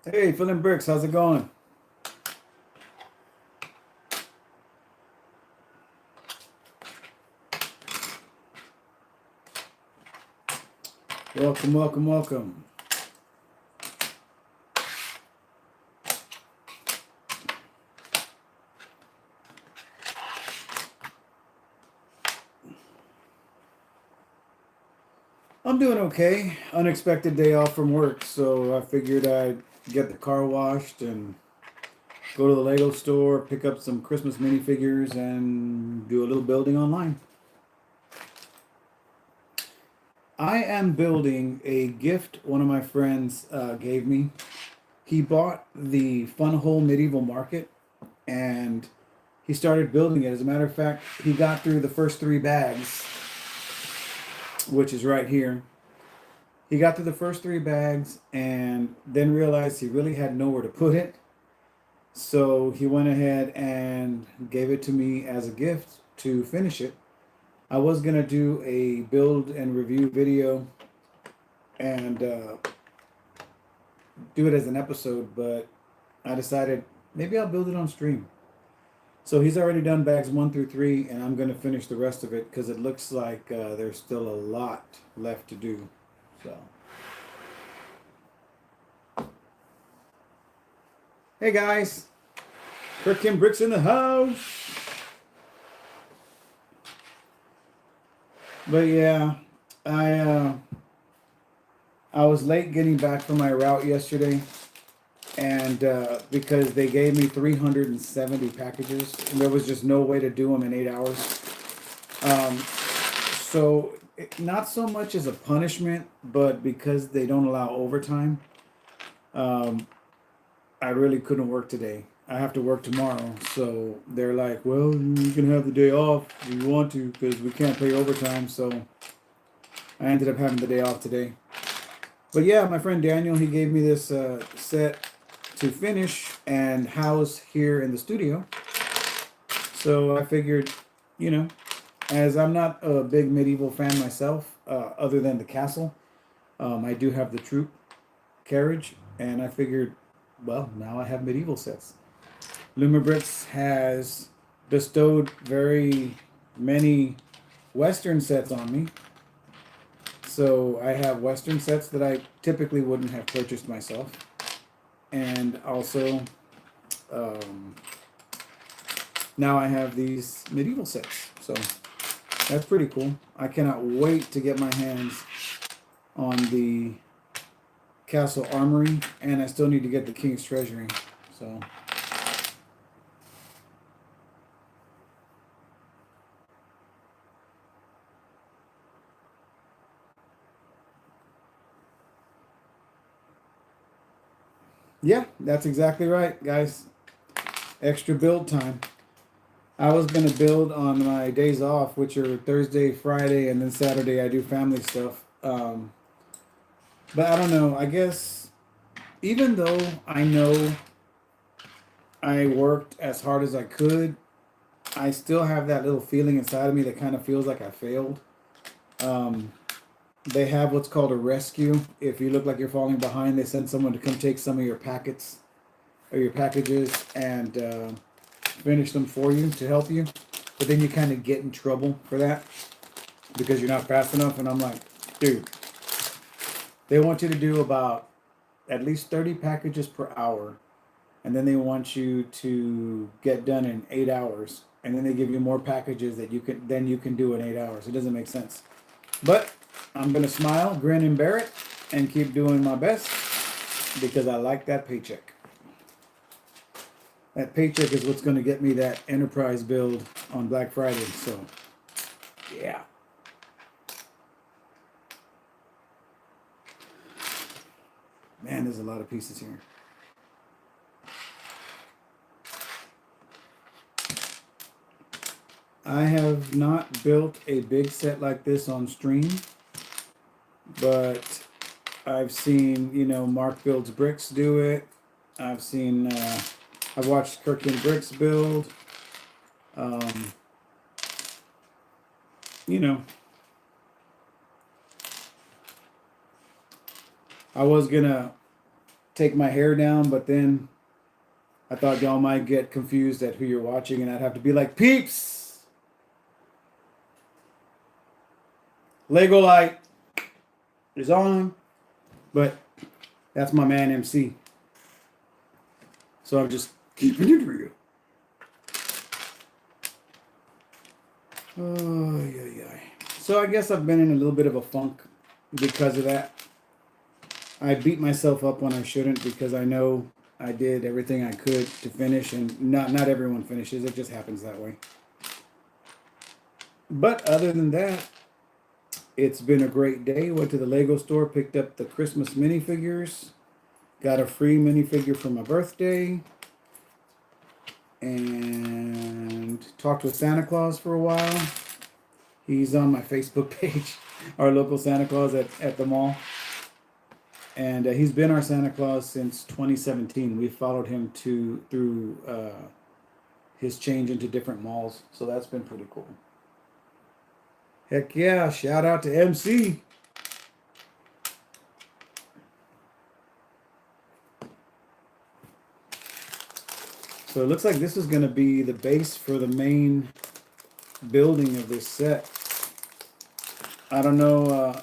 Hey, Filling Bricks, how's it going? Welcome, welcome, welcome. I'm doing okay. Unexpected day off from work, so I figured I'd get the car washed and go to the Lego store, pick up some Christmas minifigures, and do a little building online. I am building a gift one of my friends gave me. He bought the Funwhole Medieval Market and he started building it. As a matter of fact, he got through the first three bags, which is right here. He got through the first three bags and then realized he really had nowhere to put it. So he went ahead and gave it to me as a gift to finish it. I was going to do a build and review video and do it as an episode, but I decided maybe I'll build it on stream. So he's already done bags 1 through 3, and I'm going to finish the rest of it because it looks like there's still a lot left to do. So, hey guys, Kirk Kim Bricks in the house. But yeah, I uh, I was late getting back from my route yesterday, and because they gave me 370 packages, and there was just no way to do them in 8 hours. Um, so not so much as a punishment, but because they don't allow overtime, um, I really couldn't work today. I have to work tomorrow, so they're like, "Well, you can have the day off if you want to, because we can't pay overtime." So I ended up having the day off today. But yeah, my friend Daniel, he gave me this set to finish and house here in the studio. So I figured, you know, as I'm not a big medieval fan myself, other than the castle, I do have the troop carriage, and I figured, well, now I have medieval sets. Lumabrix has bestowed very many Western sets on me. So I have Western sets that I typically wouldn't have purchased myself. And also, um, now I have these medieval sets. So that's pretty cool. I cannot wait to get my hands on the Castle Armory, and I still need to get the King's Treasury. So yeah, that's exactly right, guys. Extra build time. I was gonna build on my days off, which are Thursday, Friday, and then Saturday I do family stuff. But I don't know. I guess even though I know I worked as hard as I could, I still have that little feeling inside of me that kind of feels like I failed. Um, they have what's called a rescue. If you look like you're falling behind, they send someone to come take some of your packets or your packages and finish them for you to help you. But then you kind of get in trouble for that because you're not fast enough. And I'm like, dude, they want you to do about at least 30 packages per hour. And then they want you to get done in 8 hours. And then they give you more packages that you can do in 8 hours. It doesn't make sense. But I'm gonna smile, grin, and bear it, and keep doing my best because I like that paycheck. That paycheck is what's gonna get me that enterprise build on Black Friday. So, yeah. Man, there's a lot of pieces here. I have not built a big set like this on stream, but I've seen, Mark Builds Bricks do it. I've seen, I've watched Kirkland Bricks build. Um, you know, I was gonna take my hair down, but then I thought y'all might get confused at who you're watching, and I'd have to be like, peeps, Lego light is on, but that's my man MC. So I'm just keeping it real. Oh, yeah. So I guess I've been in a little bit of a funk because of that. I beat myself up when I shouldn't, because I know I did everything I could to finish, and not everyone finishes. It just happens that way. But other than that, it's been a great day. Went to the Lego store, picked up the Christmas minifigures, got a free minifigure for my birthday, and talked with Santa Claus for a while. He's on my Facebook page, our local Santa Claus at the mall. And he's been our Santa Claus since 2017. We followed him through his change into different malls. So that's been pretty cool. Heck yeah, shout out to MC. So it looks like this is going to be the base for the main building of this set. I don't know.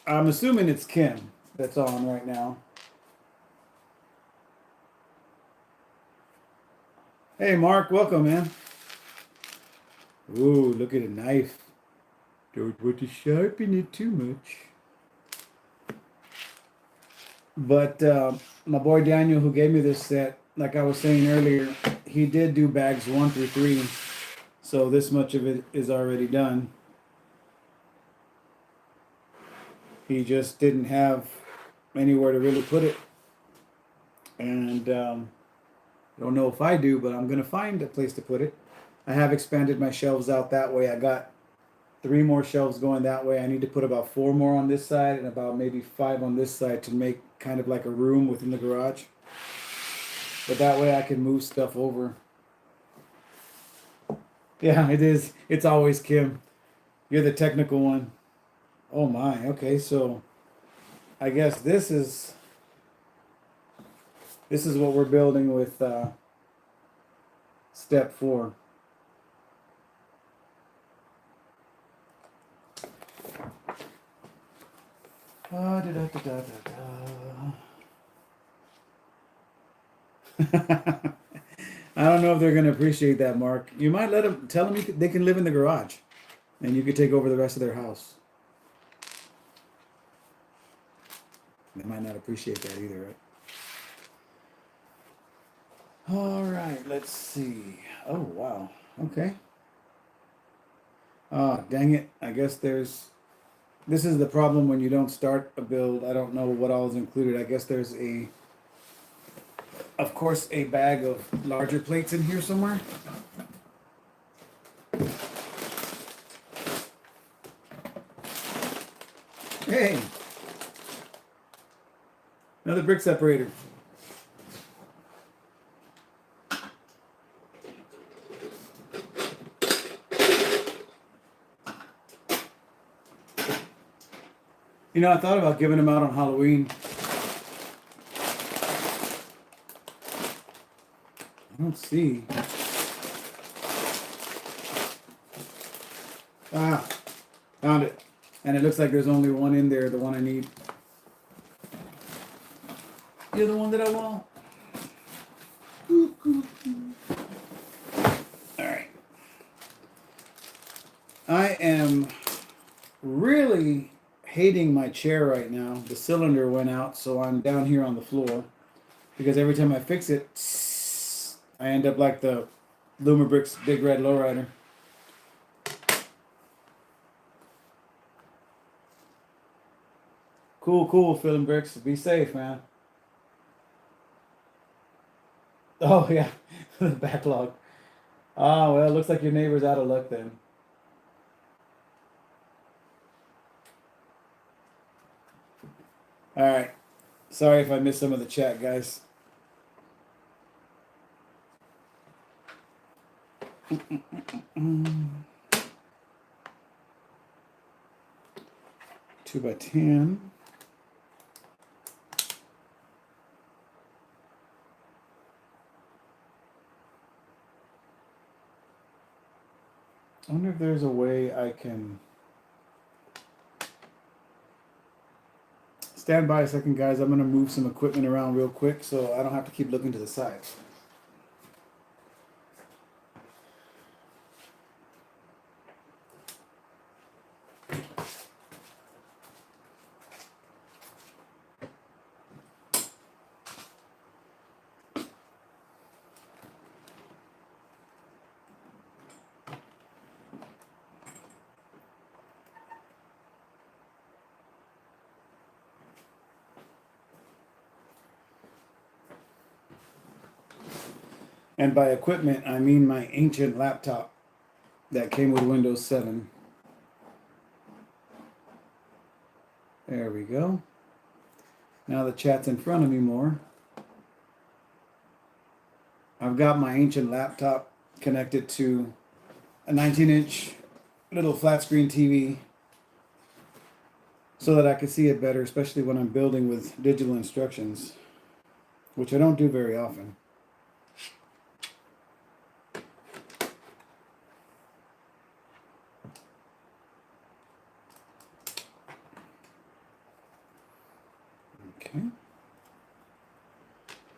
I'm assuming it's Kim that's on right now. Hey, Mark, welcome, man. Ooh, look at a knife. Don't want to sharpen it too much. But my boy Daniel, who gave me this set, like I was saying earlier, he did do bags 1 through 3. So this much of it is already done. He just didn't have anywhere to really put it. And don't know if I do, but I'm going to find a place to put it. I have expanded my shelves out that way. I got 3 more shelves going that way. I need to put about 4 more on this side and about maybe 5 on this side to make kind of like a room within the garage. But that way I can move stuff over. Yeah, it is. It's always Kim. You're the technical one. Oh my. Okay, so I guess this is what we're building with step 4. I don't know if they're going to appreciate that, Mark. You might tell them they can live in the garage, and you could take over the rest of their house. They might not appreciate that either, right? All right, let's see. Oh, wow. Okay. Dang it. I guess this is the problem when you don't start a build. I don't know what all is included. I guess there's of course, a bag of larger plates in here somewhere. Hey, another brick separator. You know, I thought about giving them out on Halloween. I don't see. Ah, found it. And it looks like there's only one in there, the one I need. You're the one that I want. All right. I am really hating my chair right now. The cylinder went out, so I'm down here on the floor. Because every time I fix it, I end up like the Lumabricks Big Red Lowrider. Cool, filling bricks. Be safe, man. Oh, yeah. The backlog. Oh, well, looks like your neighbor's out of luck then. All right. Sorry if I missed some of the chat, guys. Two by 10. wonder if there's a way I can... Stand by a second, guys. I'm going to move some equipment around real quick so I don't have to keep looking to the side. And by equipment, I mean my ancient laptop that came with Windows 7. There we go. Now the chat's in front of me more. I've got my ancient laptop connected to a 19-inch little flat screen TV so that I can see it better, especially when I'm building with digital instructions, which I don't do very often. Okay.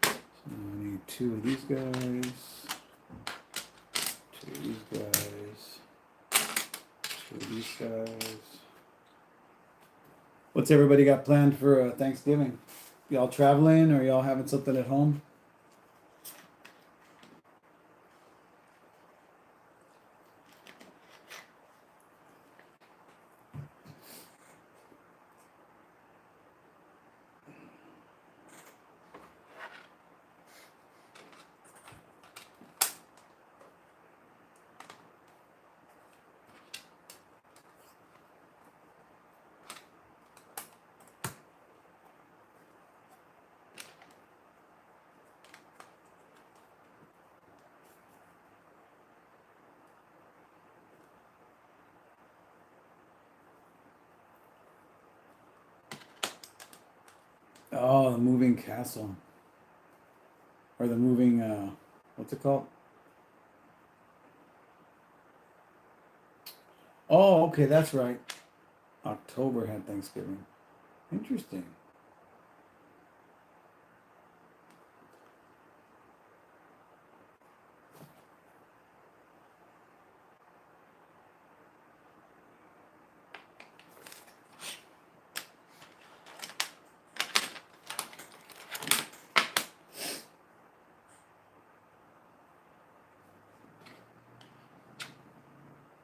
So I need 2 of these guys, 2 of these guys, 2 of these guys. What's everybody got planned for Thanksgiving? Y'all traveling or y'all having something at home? Oh, the moving castle. Or the moving, what's it called? Oh, okay, that's right. October had Thanksgiving. Interesting.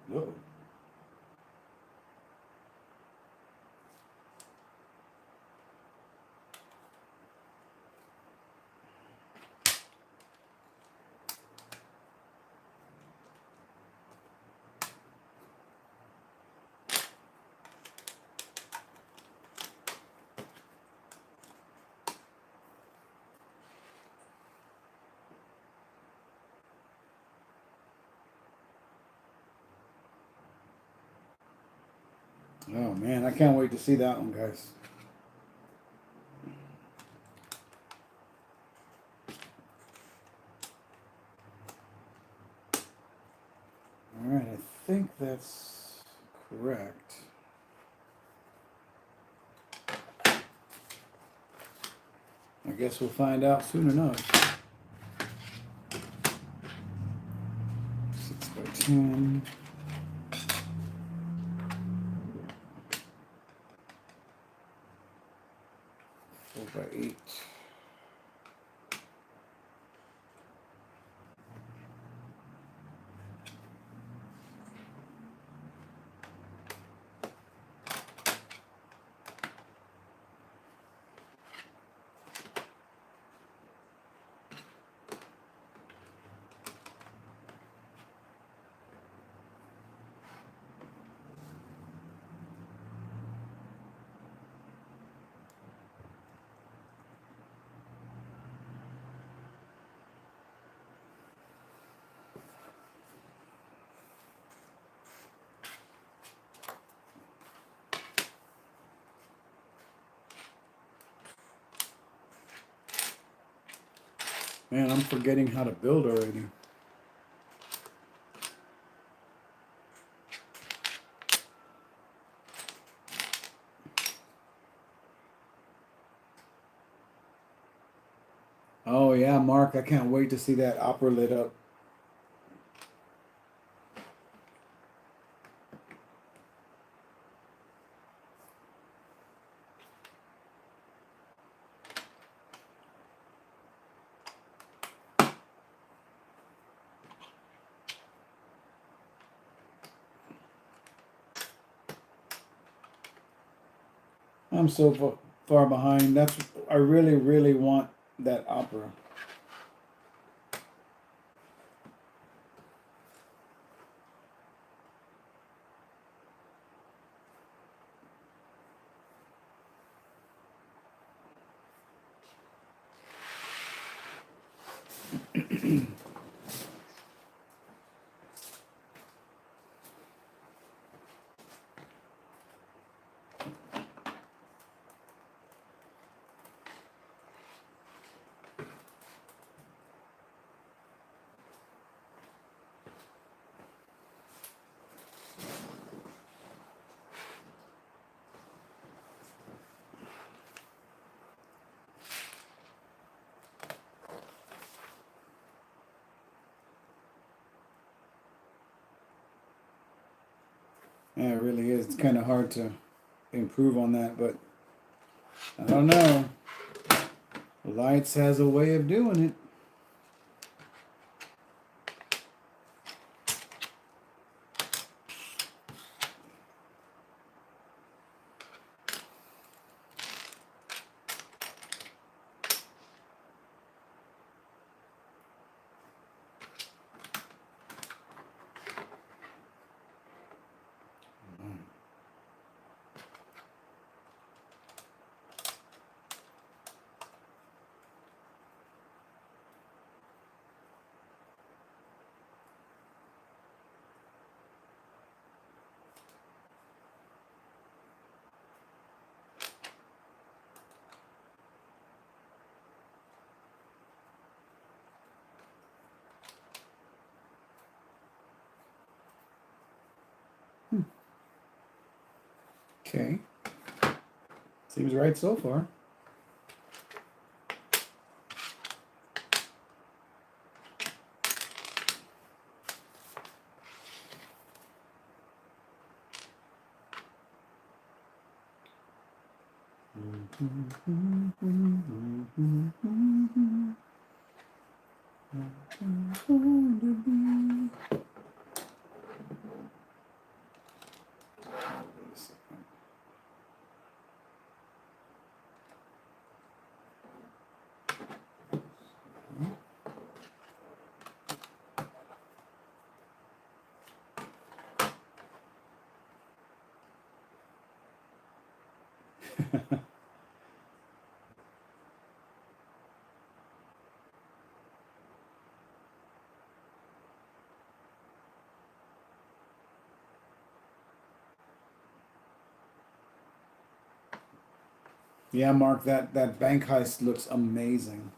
Whoa. Oh man, I can't wait to see that one, guys. All right, I think that's correct. I guess we'll find out soon enough. 6 by 10. 4 by 8. Man, I'm forgetting how to build already. Oh yeah, Mark, I can't wait to see that opera lit up. I'm so far behind. I really, really want that opera. Yeah, it really is. It's kind of hard to improve on that, but I don't know. Lights has a way of doing it. Okay. Seems right so far. Yeah, Mark, that bank heist looks amazing.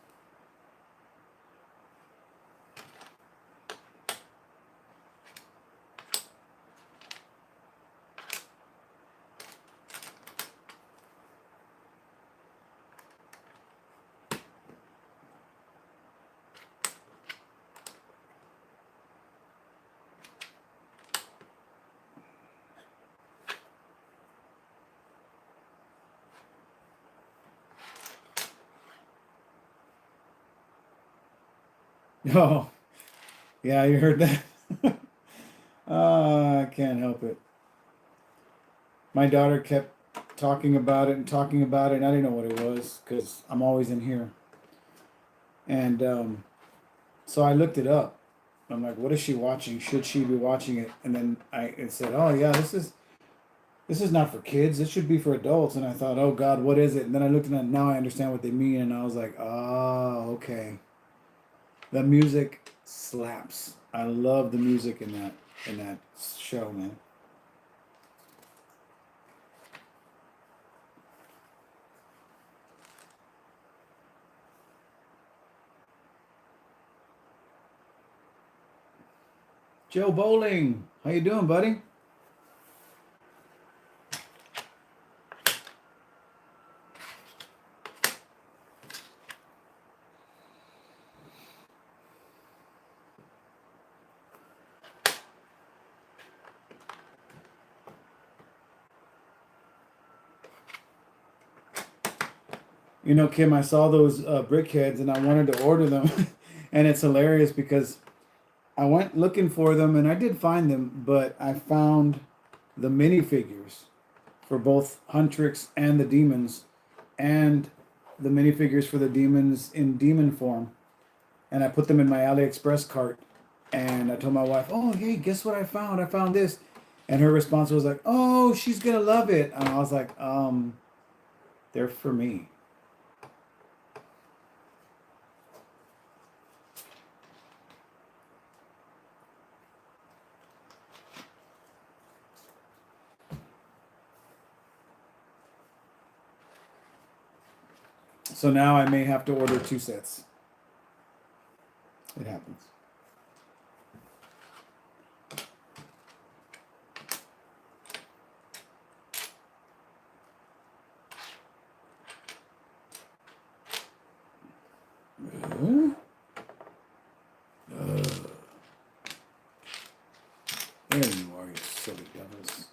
Oh, yeah, you heard that. I can't help it. My daughter kept talking about it and talking about it, and I didn't know what it was because I'm always in here. And so I looked it up. I'm like, what is she watching? Should she be watching it? And then it said, oh yeah, this is not for kids. This should be for adults. And I thought, oh God, what is it? And then I looked at it. Now I understand what they mean. And I was like, oh, okay. The music slaps. I love the music in that show, man. Joe Bowling, how you doing, buddy? You know, Kim, I saw those brickheads and I wanted to order them, and it's hilarious because I went looking for them and I did find them, but I found the minifigures for both Huntrix and the demons, and the minifigures for the demons in demon form, and I put them in my AliExpress cart. And I told my wife, "Oh, hey, guess what I found? I found this." And her response was like, "Oh, she's gonna love it." And I was like, they're for me." So now I may have to order 2 sets. It happens. There you are, you silly devils.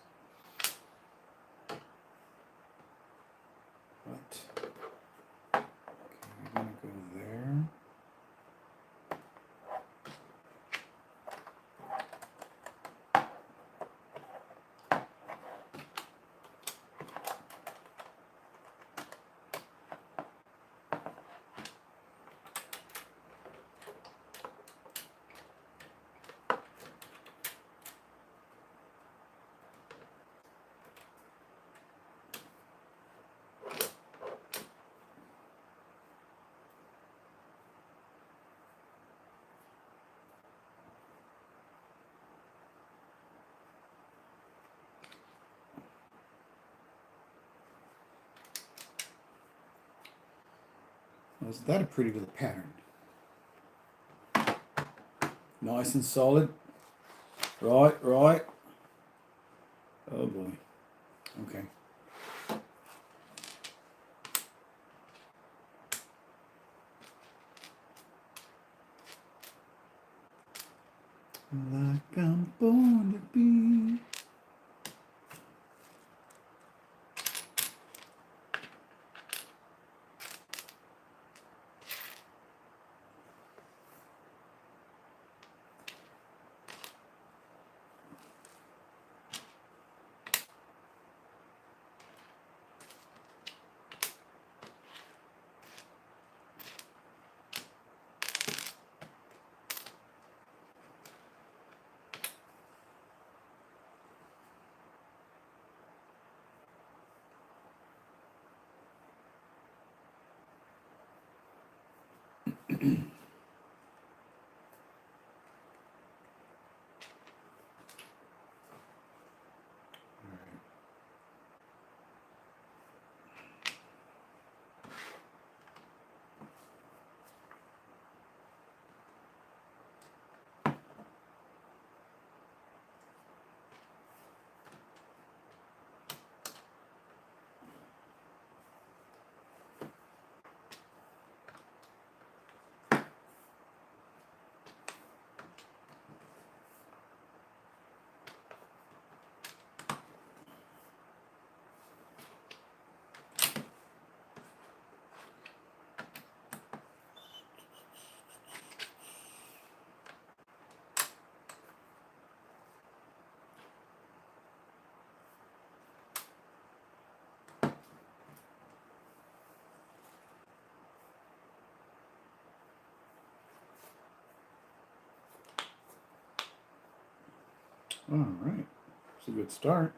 What? Okay, we're gonna go there. Was that a pretty little pattern? Nice and solid. Right, right. Oh boy. Okay. Like I'm born to be. All right. It's a good start.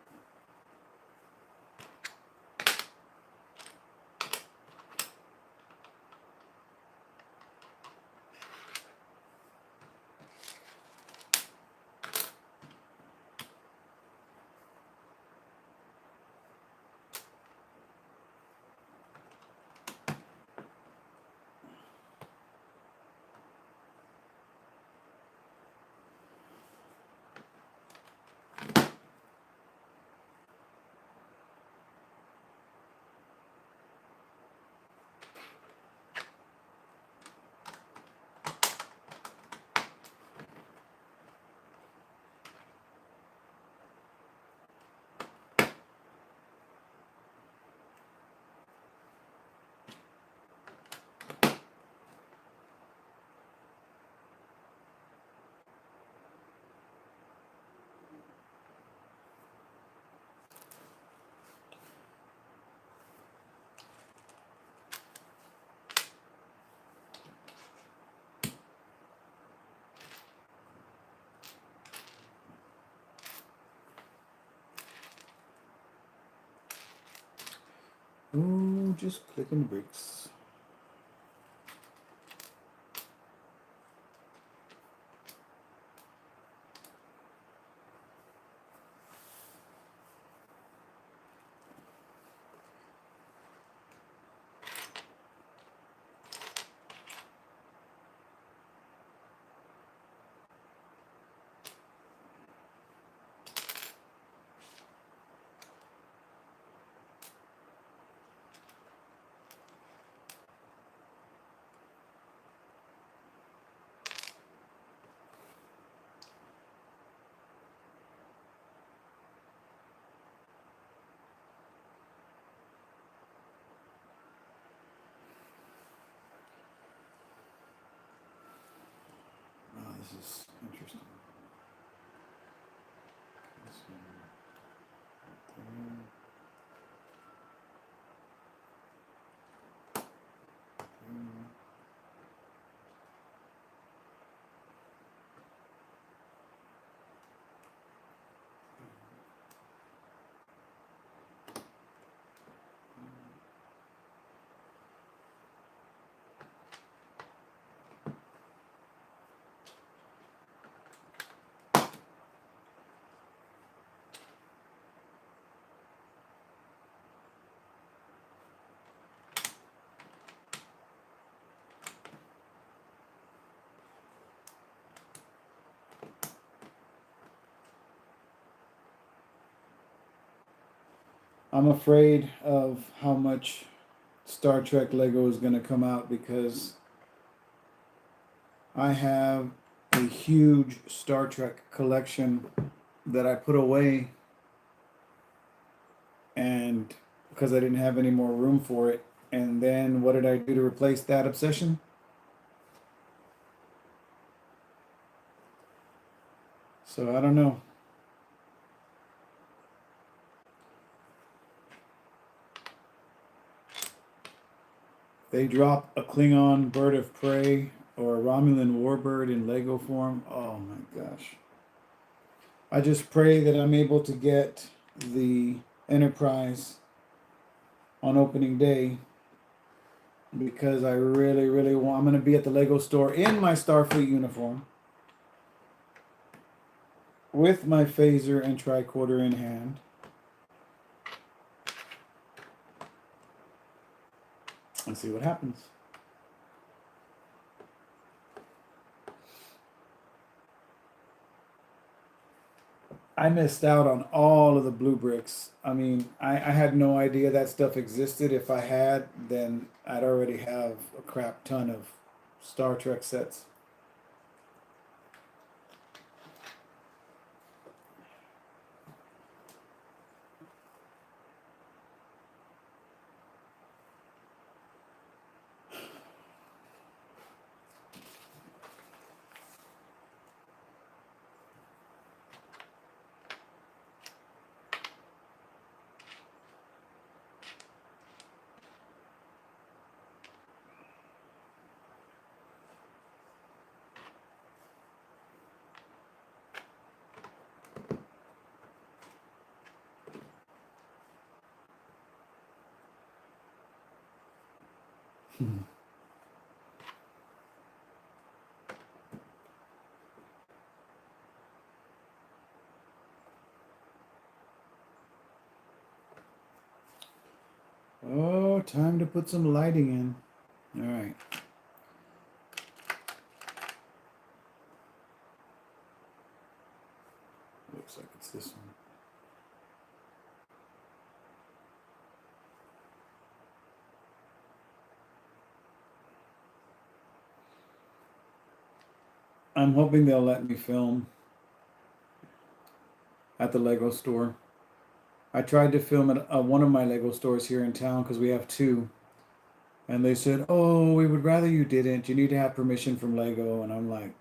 Oh, just clicking the brakes. Oh, this is interesting. This one right there. I'm afraid of how much Star Trek Lego is going to come out because I have a huge Star Trek collection that I put away, and because I didn't have any more room for it. And then what did I do to replace that obsession? So I don't know. They drop a Klingon bird of prey or a Romulan warbird in Lego form. Oh my gosh. I just pray that I'm able to get the Enterprise on opening day because I really, really want. I'm going to be at the Lego store in my Starfleet uniform with my phaser and tricorder in hand. And see what happens. I missed out on all of the blue bricks. I mean, I had no idea that stuff existed. If I had, then I'd already have a crap ton of Star Trek sets. Oh, time to put some lighting in. All right. Looks like it's this one. I'm hoping they'll let me film at the Lego store. I tried to film at one of my Lego stores here in town because we have two. And they said, "Oh, we would rather you didn't. You need to have permission from Lego." And I'm like,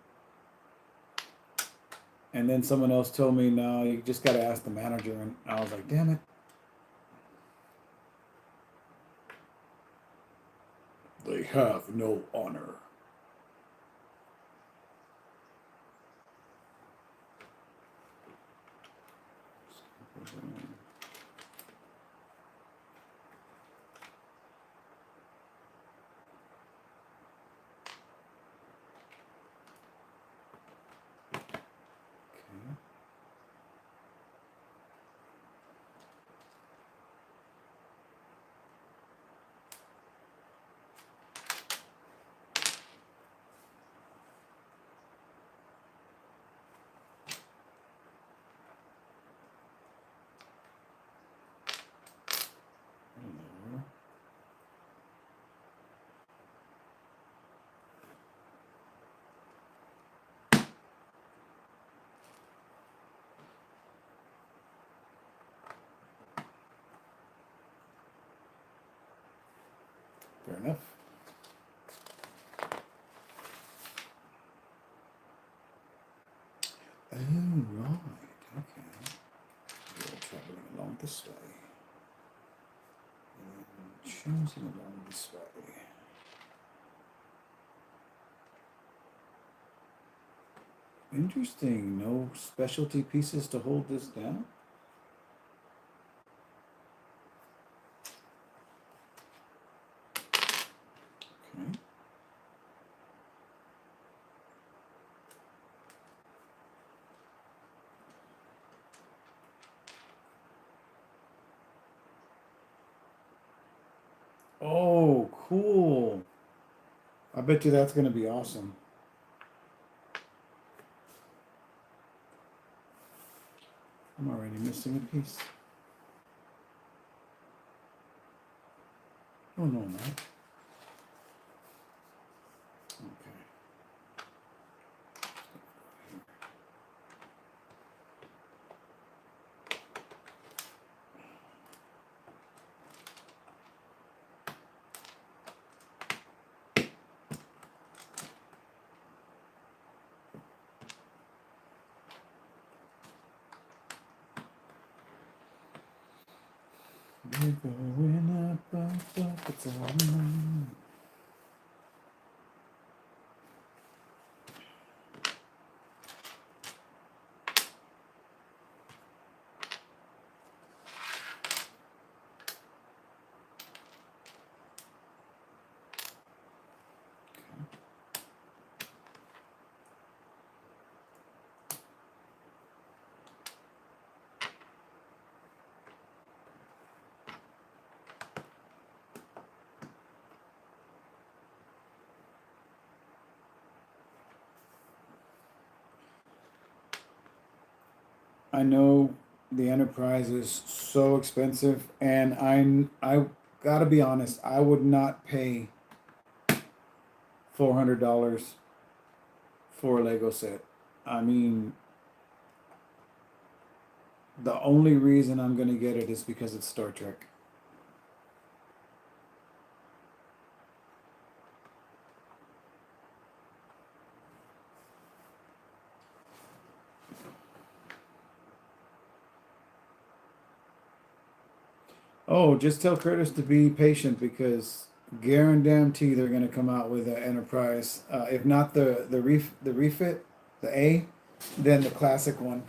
and then someone else told me, "No, you just got to ask the manager." And I was like, "Damn it." They have no honor. Fair enough. Oh, right. Okay. You're traveling along this way. And choosing along this way. Interesting. No specialty pieces to hold this down. Okay. Oh, cool. I bet you that's going to be awesome. I'm already missing a piece. Oh, no, not. Okay. We're going up, it's all mine. I know the Enterprise is so expensive, and I gotta be honest, I would not pay $400 for a Lego set. I mean, the only reason I'm gonna get it is because it's Star Trek. Oh, just tell Curtis to be patient because guarantee they're gonna come out with an Enterprise. If not the refit, the A, then the classic one.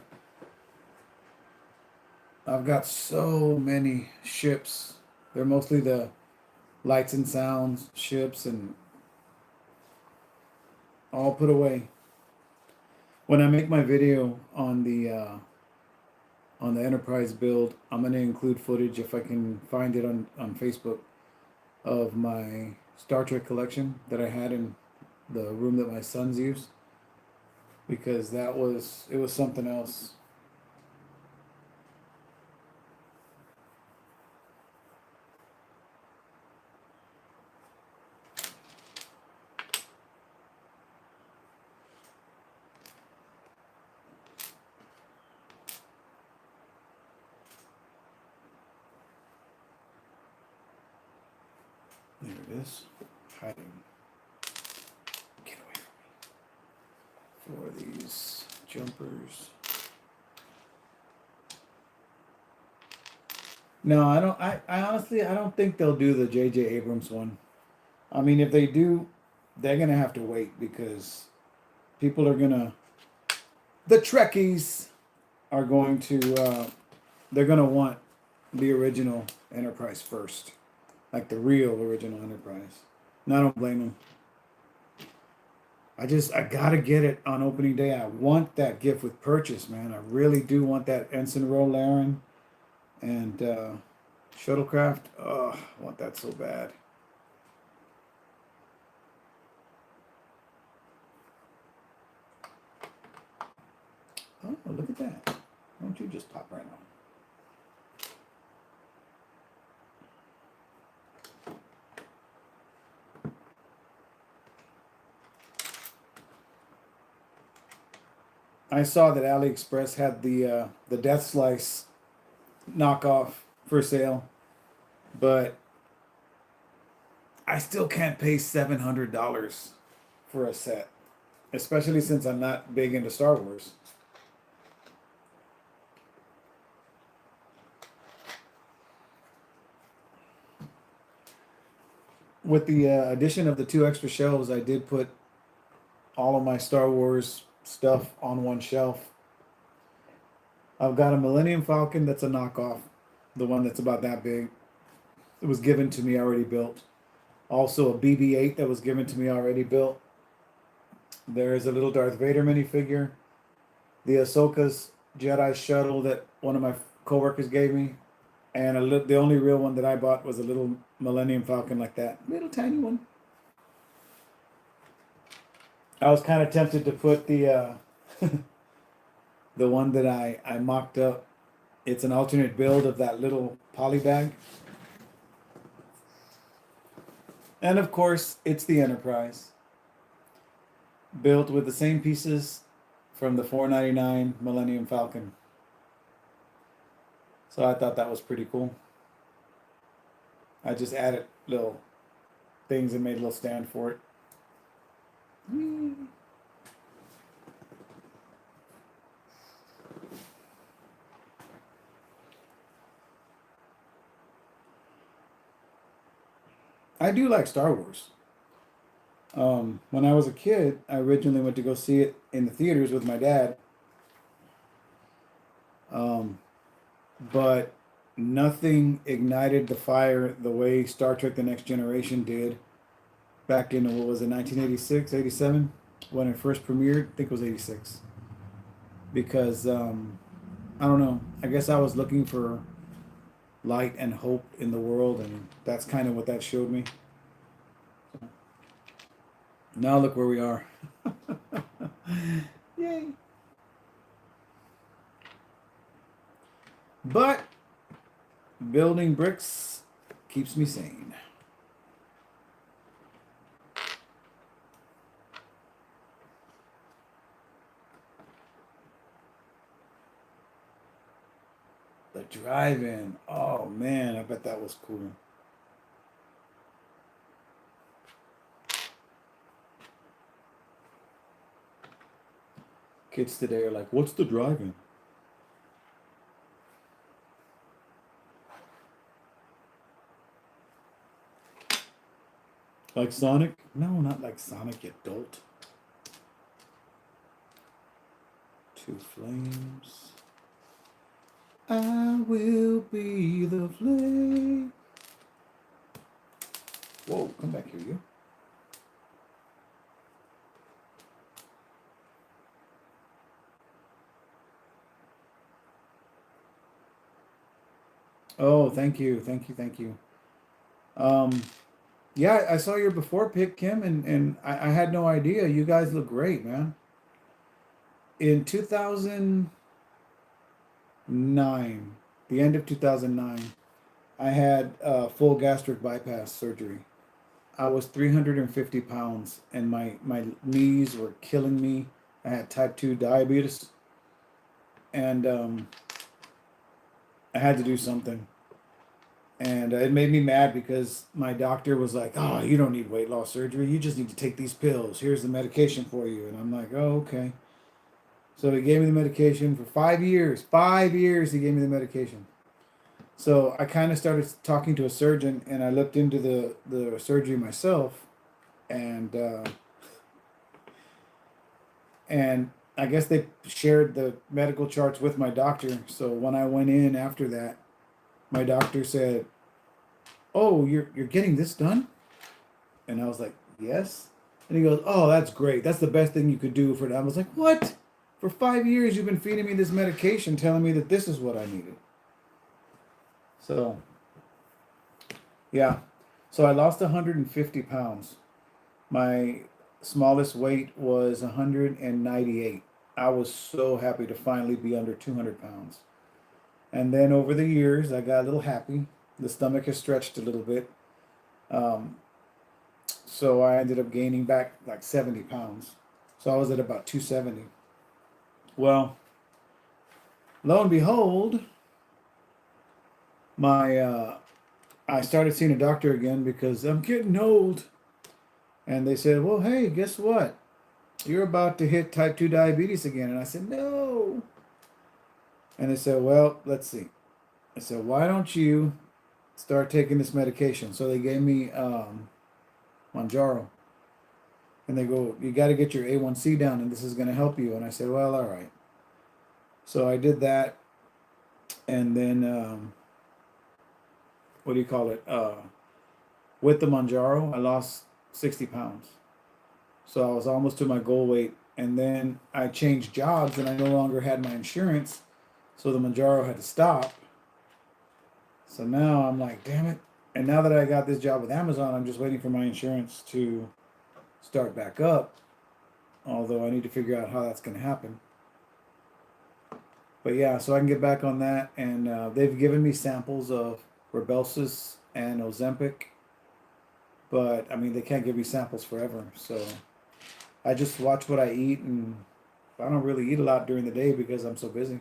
I've got so many ships. They're mostly the lights and sounds ships and all put away. When I make my video on the Enterprise build, I'm gonna include footage if I can find it on Facebook of my Star Trek collection that I had in the room that my sons used because it was something else. There it is, hiding. Get away from me. For these jumpers. No, I don't. I honestly, I don't think they'll do the J.J. Abrams one. I mean, if they do, they're gonna have to wait because people are gonna. The Trekkies are going to. They're gonna want the original Enterprise first, like the real original Enterprise. And I don't blame them. I gotta get it on opening day. I want that gift with purchase, man. I really do want that Ensign Rolaren and Shuttlecraft. Oh, I want that so bad. Oh, look at that. Why don't you just pop right on? I saw that AliExpress had the Death Slice knockoff for sale, but I still can't pay $700 for a set, especially since I'm not big into Star Wars. With the addition of the 2 extra shelves, I did put all of my Star Wars stuff on one shelf. I've got a Millennium Falcon that's a knockoff, the one that's about that big. It was given to me already built. Also a BB-8 that was given to me already built. There's a little Darth Vader minifigure. The Ahsoka's Jedi shuttle that one of my coworkers gave me, and the only real one that I bought was a little Millennium Falcon like that, little tiny one. I was kind of tempted to put the the one that I mocked up. It's an alternate build of that little poly bag, and of course it's the Enterprise, built with the same pieces from the $4.99 Millennium Falcon. So I thought that was pretty cool. I just added little things and made a little stand for it. I do like Star Wars. When I was a kid, I originally went to go see it in the theaters with my dad. But nothing ignited the fire the way Star Trek The Next Generation did back in, what was it, 1986, 87, when it first premiered. I think it was 86. Because, I don't know, I guess I was looking for light and hope in the world, and that's kind of what that showed me. Now look where we are. Yay. But building bricks keeps me sane. The drive-in. Oh man, I bet that was cool. Kids today are like, what's the drive-in? Like Sonic? No, not like Sonic, you dolt. Two flames. I will be the flame. Whoa, come back here, you. Oh, thank you, thank you, thank you. Yeah, I saw your before pic, Kim, and I had no idea. You guys look great, man. In 2009, the end of 2009, I had full gastric bypass surgery. I was 350 pounds, and my knees were killing me. I had type 2 diabetes, and I had to do something. And it made me mad because my doctor was like, "Oh, you don't need weight loss surgery. You just need to take these pills. Here's the medication for you." And I'm like, "Oh, okay." So he gave me the medication for 5 years. 5 years he gave me the medication. So I kind of started talking to a surgeon, and I looked into the surgery myself, and and I guess they shared the medical charts with my doctor. So when I went in after that, my doctor said, "Oh, you're getting this done?" And I was like, "Yes." And he goes, "Oh, that's great. That's the best thing you could do for that." I was like, "What? For 5 years you've been feeding me this medication, telling me that this is what I needed." So, yeah. So I lost 150 pounds. My smallest weight was 198. I was so happy to finally be under 200 pounds. And then over the years, I got a little happy. The stomach has stretched a little bit. Um, so I ended up gaining back like 70 pounds. So I was at about 270. Well, lo and behold, my I started seeing a doctor again because I'm getting old. And they said, well, hey, guess what? You're about to hit type 2 diabetes again. And I said, no. And they said, well, let's see. I said, why don't you start taking this medication? So they gave me Manjaro. And they go, you got to get your A1C down, and this is going to help you. And I said, well, all right. So I did that. And then, what do you call it? With the Manjaro, I lost 60 pounds. So I was almost to my goal weight. And then I changed jobs, and I no longer had my insurance. So the Manjaro had to stop. So now I'm like, damn it. And now that I got this job with Amazon, I'm just waiting for my insurance to start back up. Although I need to figure out how that's going to happen. But yeah, so I can get back on that. And they've given me samples of Rybelsus and Ozempic. But I mean, they can't give me samples forever. So I just watch what I eat. And I don't really eat a lot during the day because I'm so busy.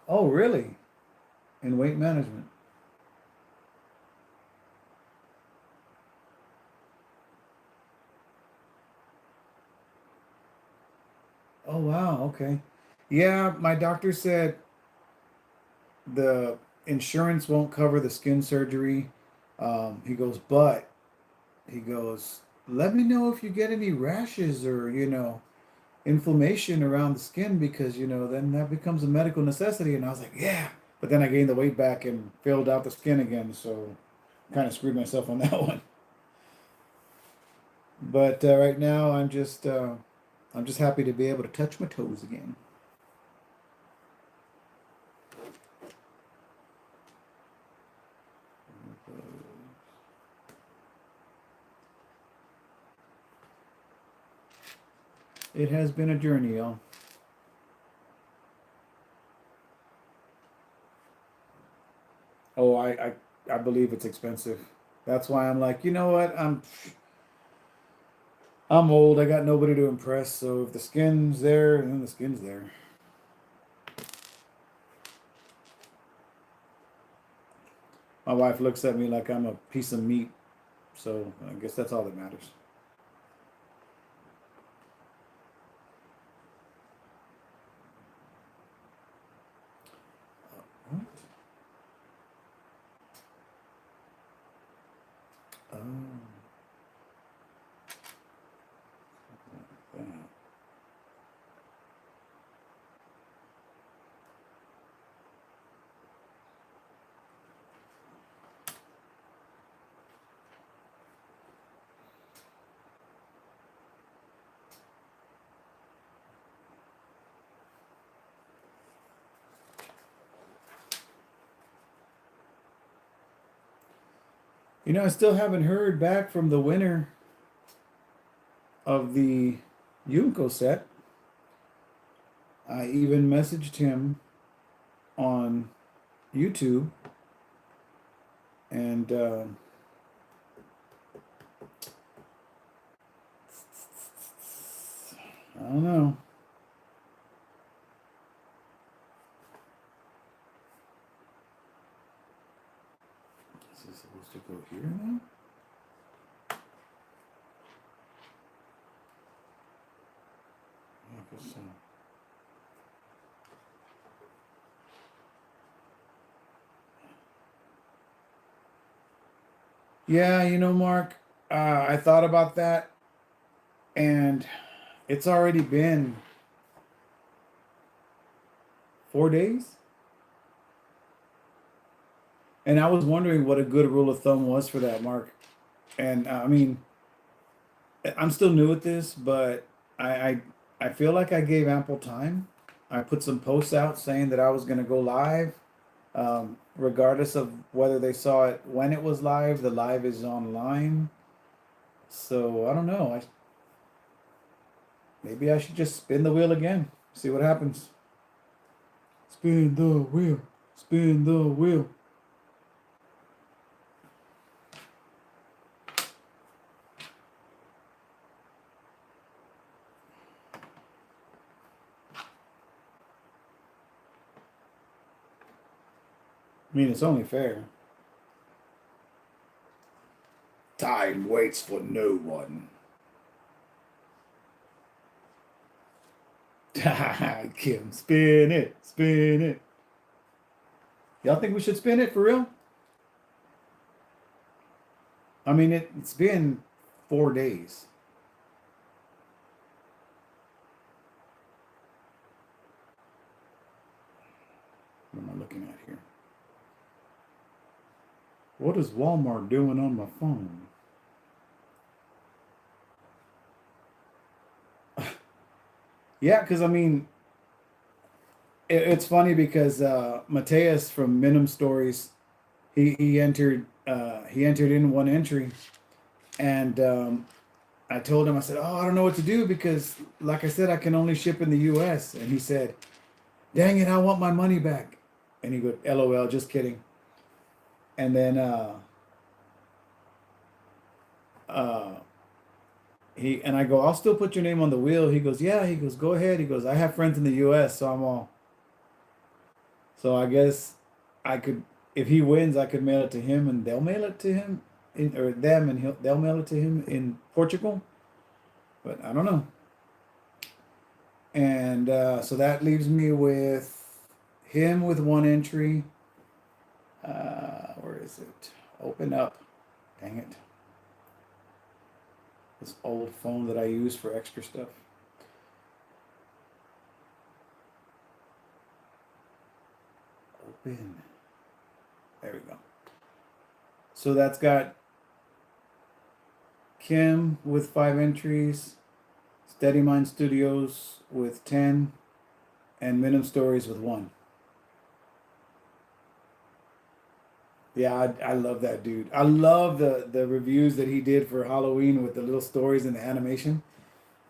Oh, really? In weight management? Oh, wow. Okay. Yeah, my doctor said the insurance won't cover the skin surgery. He goes, but he goes, let me know if you get any rashes or, inflammation around the skin because, then that becomes a medical necessity. And I was like, yeah. But then I gained the weight back and filled out the skin again. So kind of screwed myself on that one. But right now I'm just happy to be able to touch my toes again. It has been a journey, y'all. Oh, I believe it's expensive. That's why I'm like, you know what? I'm old. I got nobody to impress. So if the skin's there, then the skin's there. My wife looks at me like I'm a piece of meat. So I guess that's all that matters. What? Oh, that. I still haven't heard back from the winner of the Youmko set. I even messaged him on YouTube, and I don't know. Is this supposed to go here now? I guess so. Yeah, Mark, I thought about that, and it's already been 4 days. And I was wondering what a good rule of thumb was for that, Mark. And I mean, I'm still new at this, but I, I I feel like I gave ample time. I put some posts out saying that I was going to go live, regardless of whether they saw it when it was live. The live is online, so I don't know. Maybe I should just spin the wheel again, see what happens. Spin the wheel, spin the wheel. I mean, it's only fair. Time waits for no one. Kim, spin it, spin it. Y'all think we should spin it for real? I mean, it's been 4 days. What am I looking at here? What is Walmart doing on my phone? Yeah, because I mean, it's funny because Mateus from Minim Stories, he entered in one entry, and I told him, I said, oh, I don't know what to do because, like I said, I can only ship in the U.S. And he said, dang it, I want my money back. And he goes, LOL, just kidding. And then uh, I go, I'll still put your name on the wheel. He goes, yeah. He goes, go ahead. He goes, I have friends in the U.S., so I'm all. So I guess I could, if he wins, I could mail it to him, and they'll mail it to him, or them, and they'll mail it to him in Portugal. But I don't know. And so that leaves me with him with one entry. Where is it? Open up. Dang it. This old phone that I use for extra stuff. Open. There we go. So that's got Kim with 5 entries, Steady Mind Studios with 10, and Minim Stories with 1. Yeah, I love that dude. I love the reviews that he did for Halloween with the little stories and the animation.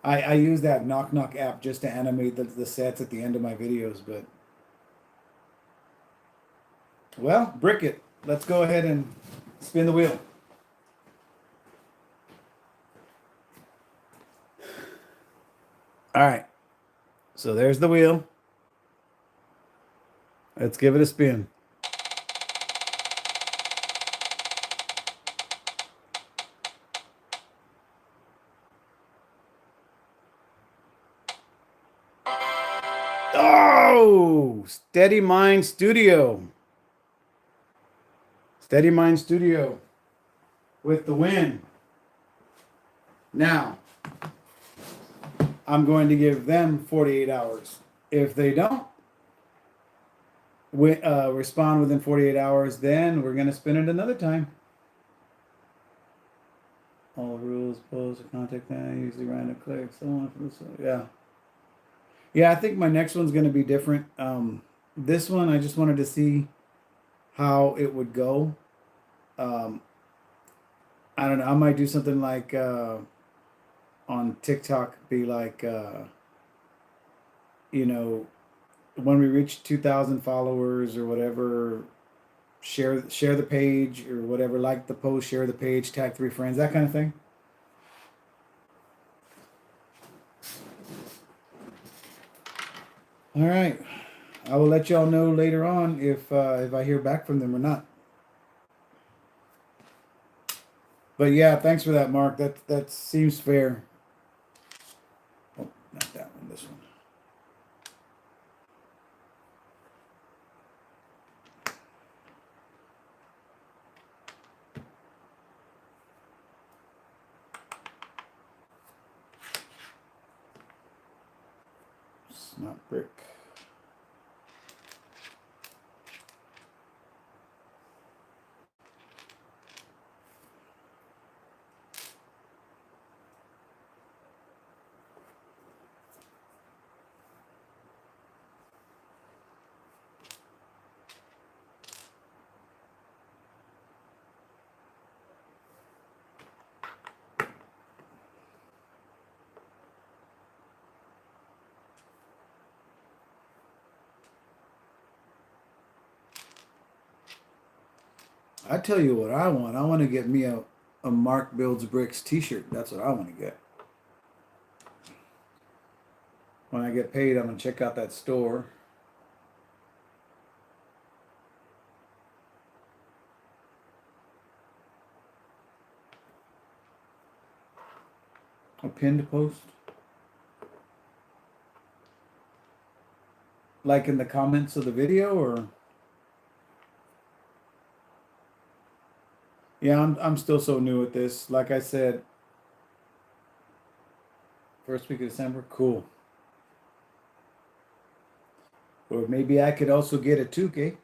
I use that Knock Knock app just to animate the sets at the end of my videos. But, well, brick it. Let's go ahead and spin the wheel. All right. So there's the wheel. Let's give it a spin. Oh, Steady Mind Studio. Steady Mind Studio with the win. Now, I'm going to give them 48 hours. If they don't respond within 48 hours, then we're going to spin it another time. All rules, post, contact that, usually random click, so on. Yeah. Yeah, I think my next one's going to be different. This one, I just wanted to see how it would go. I don't know. I might do something like on TikTok, be like, you know, when we reach 2,000 followers or whatever, share the page or whatever, like the post, share the page, tag 3 friends, that kind of thing. All right, I will let y'all know later on if I hear back from them or not. But yeah, thanks for that, Mark. That seems fair. Oh, not that one. This one. It's not brick. I tell you what I want. I want to get me a Mark Builds Bricks t-shirt. That's what I want to get. When I get paid, I'm going to check out that store. A pinned post? Like in the comments of the video, or? Yeah, I'm still so new at this. Like I said, first week of December, cool. Or maybe I could also get a toque.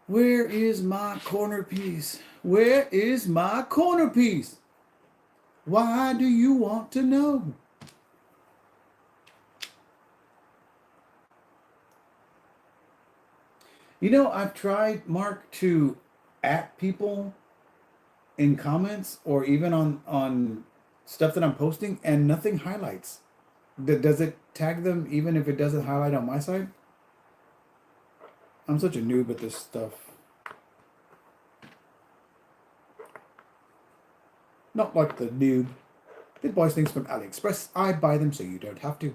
Where is my corner piece? Where is my corner piece? Why do you want to know? You know, I've tried, Mark, to at people in comments or even on stuff that I'm posting, and nothing highlights. Does it tag them even if it doesn't highlight on my side? I'm such a noob at this stuff. Not like the noob that buys things from AliExpress. I buy them so you don't have to.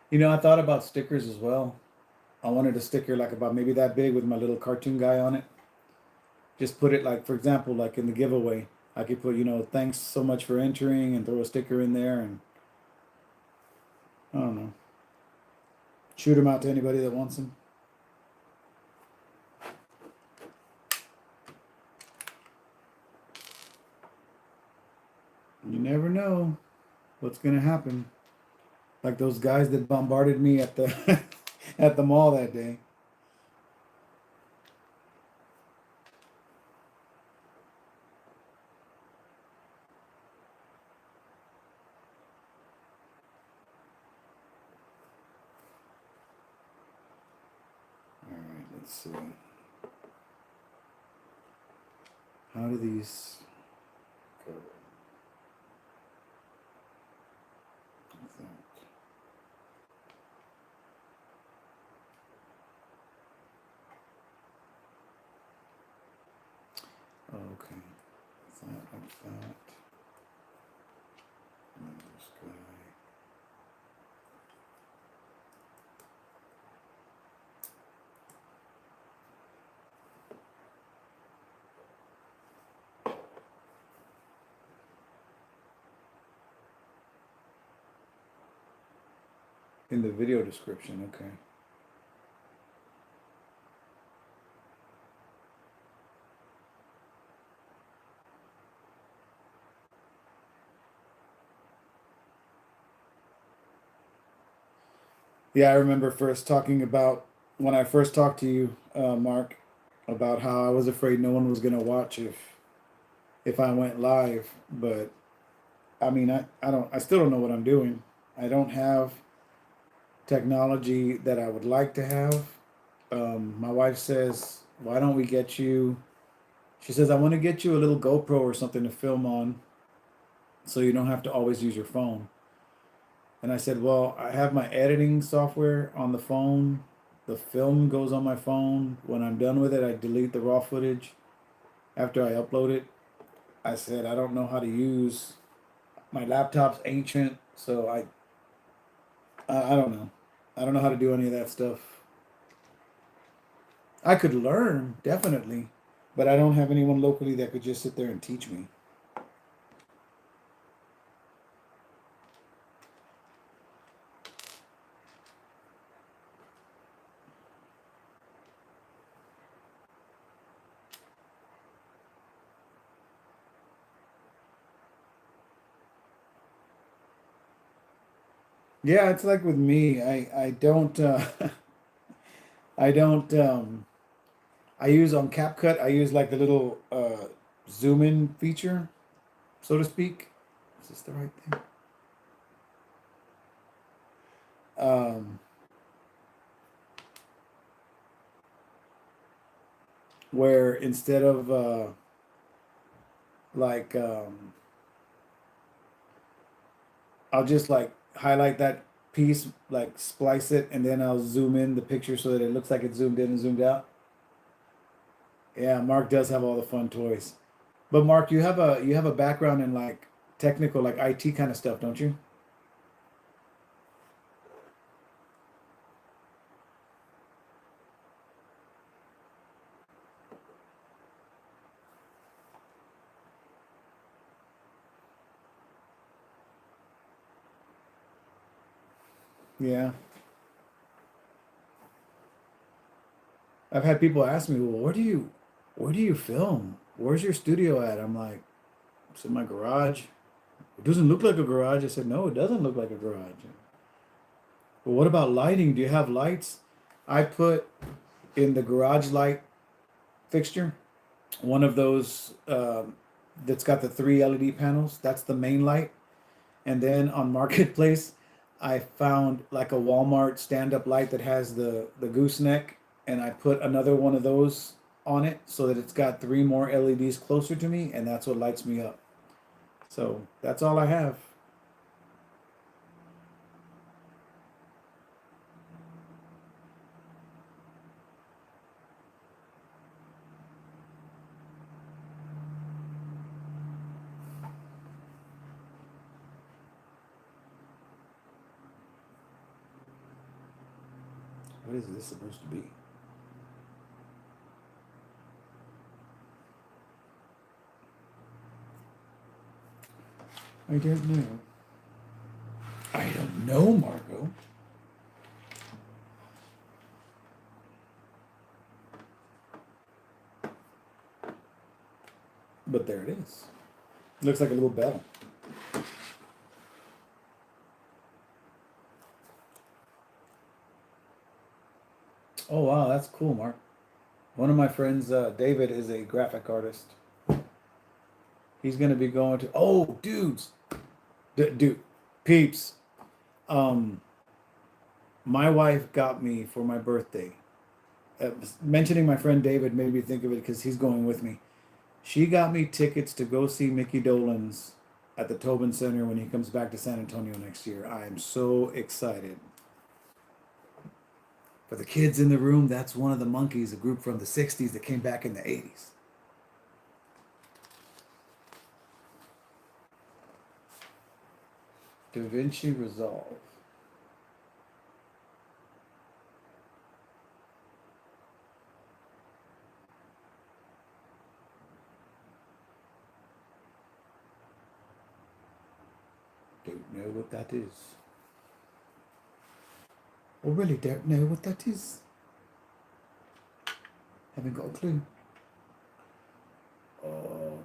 You know, I thought about stickers as well. I wanted a sticker like about maybe that big with my little cartoon guy on it. Just put it like, for example, like in the giveaway, I could put, thanks so much for entering, and throw a sticker in there, and I don't know, shoot them out to anybody that wants them. You never know what's gonna happen. Like those guys that bombarded me at the at the mall that day. All right, let's see. How do these go? Like that. Oh, okay. Like that. And then this guy. In the video description, okay. Yeah, I remember first talking about when I first talked to you, Mark, about how I was afraid no one was gonna watch if I went live. But I mean, I still don't know what I'm doing. I don't have technology that I would like to have. My wife says, "Why don't we get you?" She says, "I want to get you a little GoPro or something to film on, so you don't have to always use your phone." And I said, "Well, I have my editing software on the phone. The film goes on my phone. When I'm done with it, I delete the raw footage after I upload it." I said, "I don't know how to use my laptop's ancient, so I don't know. I don't know how to do any of that stuff. I could learn, definitely, but I don't have anyone locally that could just sit there and teach me." Yeah, it's like with me. I don't I don't I use on CapCut. I use like the little zoom in feature, so to speak. Is this the right thing? Um, where instead of like I'll just like highlight that piece, like splice it, and then I'll zoom in the picture so that it looks like it's zoomed in and zoomed out. Yeah, Mark does have all the fun toys. But Mark, you have a background in like technical, like IT kind of stuff, don't you? Yeah. I've had people ask me, well, where do you film? Where's your studio at? I'm like, it's in my garage. It doesn't look like a garage. I said, no, it doesn't look like a garage. Well, what about lighting? Do you have lights? I put in the garage light fixture one of those that's got the three LED panels. That's the main light. And then on Marketplace, I found like a Walmart stand-up light that has the gooseneck, and I put another one of those on it so that it's got three more LEDs closer to me, and that's what lights me up. So that's all I have. What is this supposed to be? I don't know. I don't know, Marco. But there it is. Looks like a little bell. Oh wow, that's cool, Mark. One of my friends, David, is a graphic artist. He's gonna be going to. Oh, dudes, dude, peeps. Um, my wife got me for my birthday. Mentioning my friend David made me think of it because he's going with me. She got me tickets to go see Mickey Dolenz at the Tobin Center when he comes back to San Antonio next year. I am so excited. For the kids in the room, that's one of the Monkeys, a group from the '60s that came back in the '80s. Da Vinci Resolve. Don't know what that is. I really don't know what that is. Haven't got a clue. Um,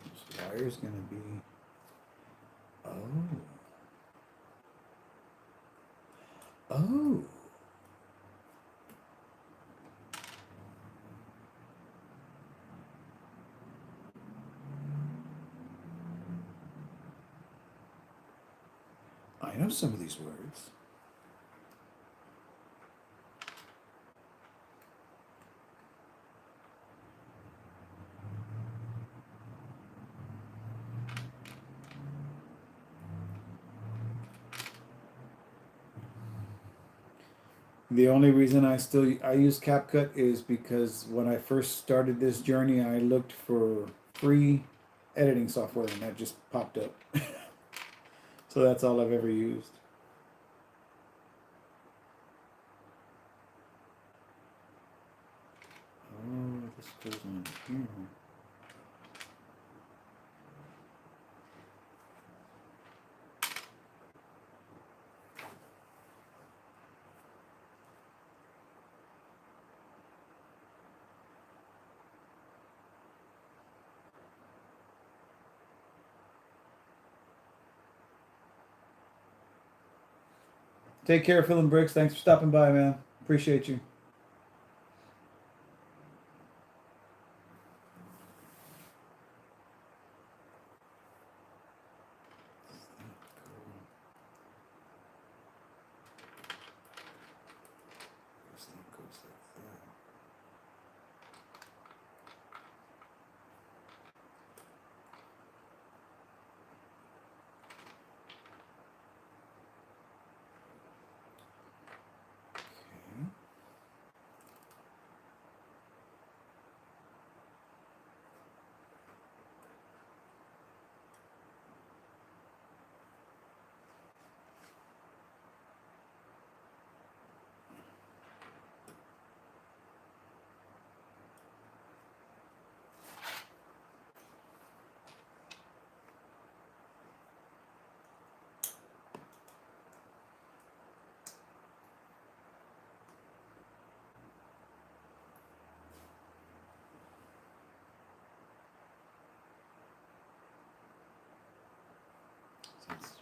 this wire's gonna be. Oh. Oh. I know some of these words. The only reason I use CapCut is because when I first started this journey, I looked for free editing software and that just popped up. So that's all I've ever used. Oh, this goes on here. Take care, Phil and Bricks. Thanks for stopping by, man. Appreciate you. This thing goes like that. That's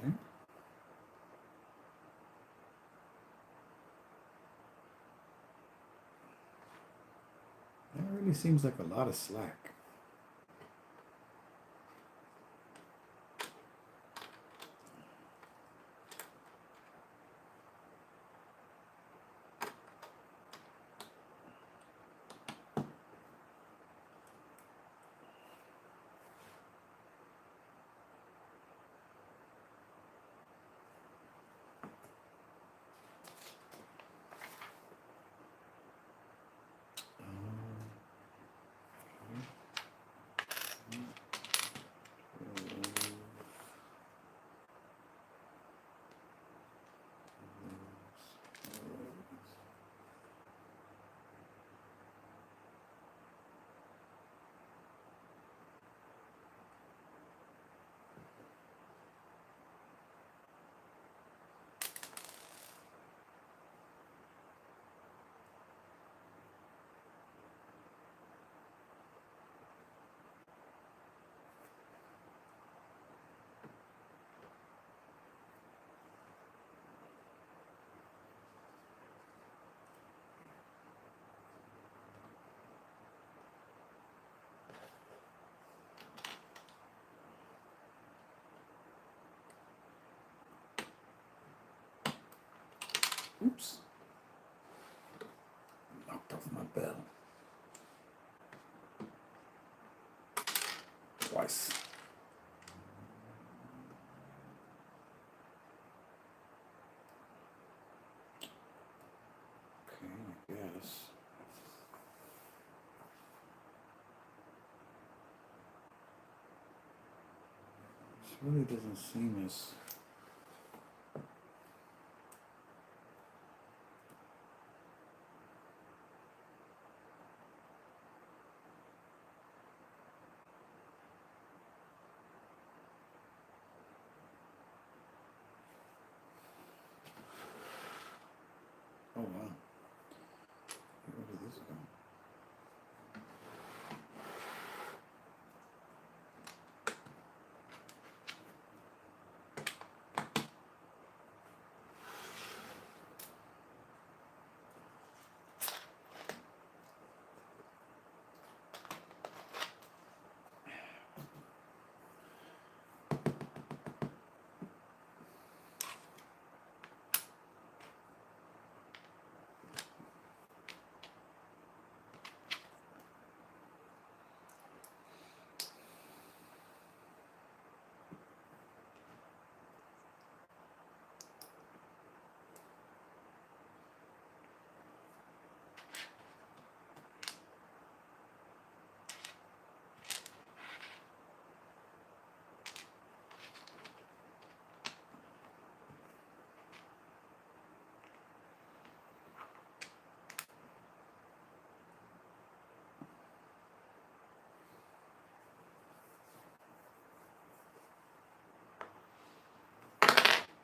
right there. That really seems like a lot of slack. Oops. Knocked off my bell. Twice. Okay, I guess. This really doesn't seem as... Oh, wow. Where did this go?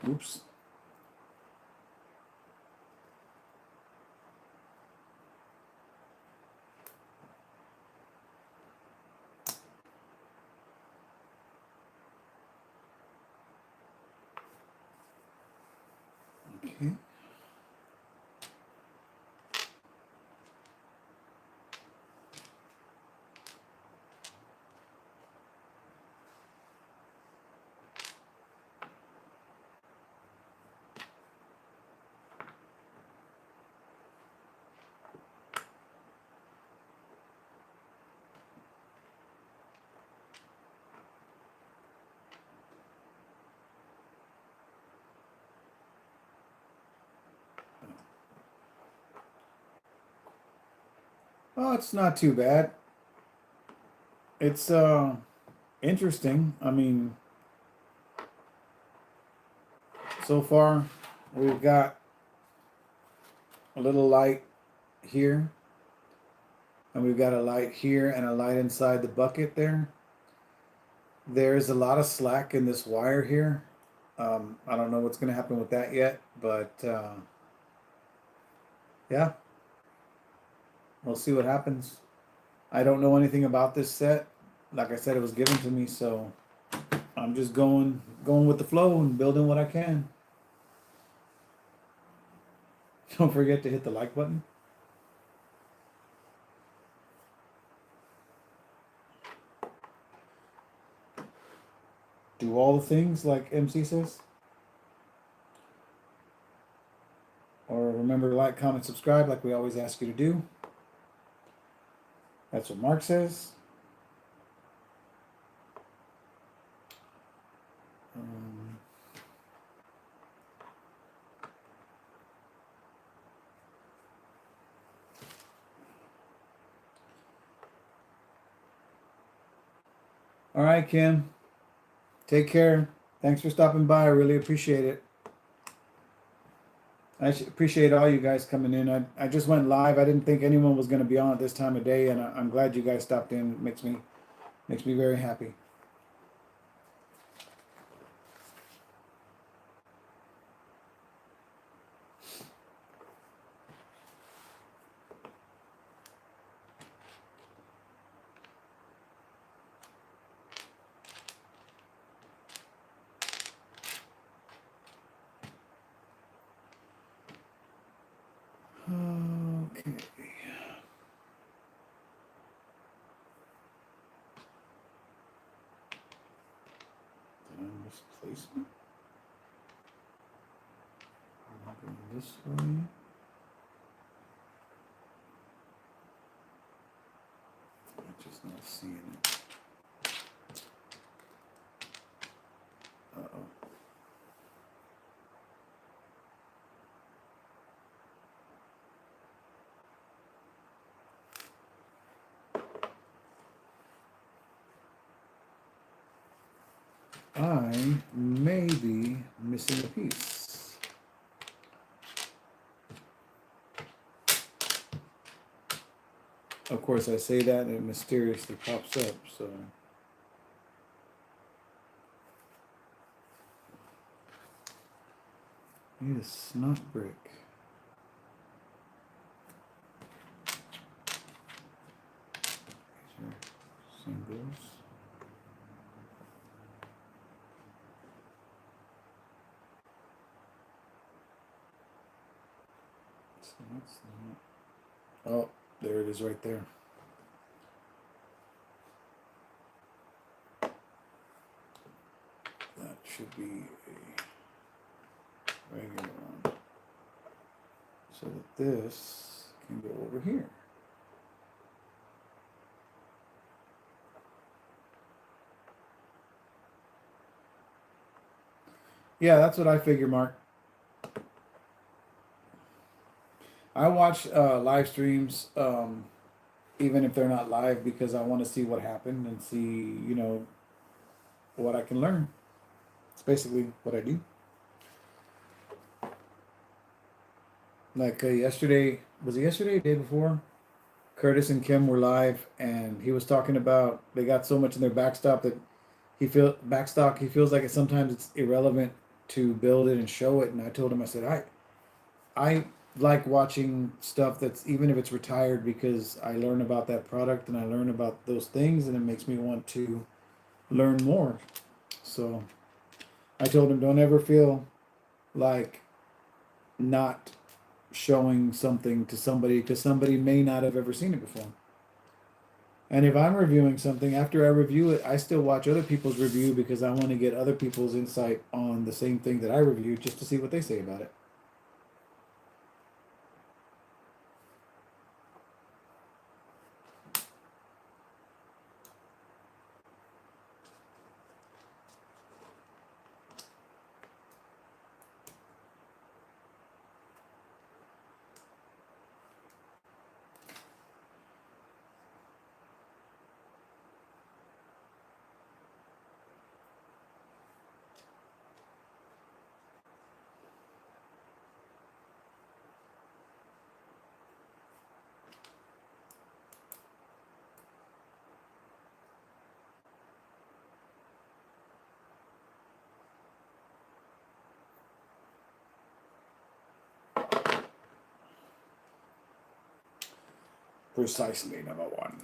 Oops. Okay. Oh, it's not too bad. It's interesting. I mean, so far we've got a little light here, and we've got a light here and a light inside the bucket there. There's a lot of slack in this wire here. I don't know what's going to happen with that yet, but yeah, we'll see what happens. I don't know anything about this set. Like I said, it was given to me, so I'm just going with the flow and building what I can. Don't forget to hit the like button. Do all the things like MC says. Or remember to like, comment, subscribe like we always ask you to do. That's what Mark says. All right, Kim. Take care. Thanks for stopping by. I really appreciate it. I appreciate all you guys coming in. I just went live. I didn't think anyone was going to be on at this time of day, and I'm glad you guys stopped in. It makes me very happy. Okay. Did I misplace it? I'm going this way. I'm just not seeing it. Uh-oh. I may be missing a piece. Of course, I say that and it mysteriously pops up, so. Need a snot brick. These are singles. Oh, there it is right there. That should be a regular one. So that this can go over here. Yeah, that's what I figure, Mark. I watch live streams, even if they're not live, because I want to see what happened and see, you know, what I can learn. It's basically what I do. Like yesterday, was it yesterday, day before? Curtis and Kim were live, and he was talking about they got so much in their backstock that he feels like sometimes it's irrelevant to build it and show it. And I told him, I said, I like watching stuff that's even if it's retired because I learn about that product and I learn about those things and it makes me want to learn more. So I told him, don't ever feel like not showing something to somebody because somebody may not have ever seen it before. And if I'm reviewing something, after I review it, I still watch other people's review because I want to get other people's insight on the same thing that I reviewed just to see what they say about it. Precisely, number one.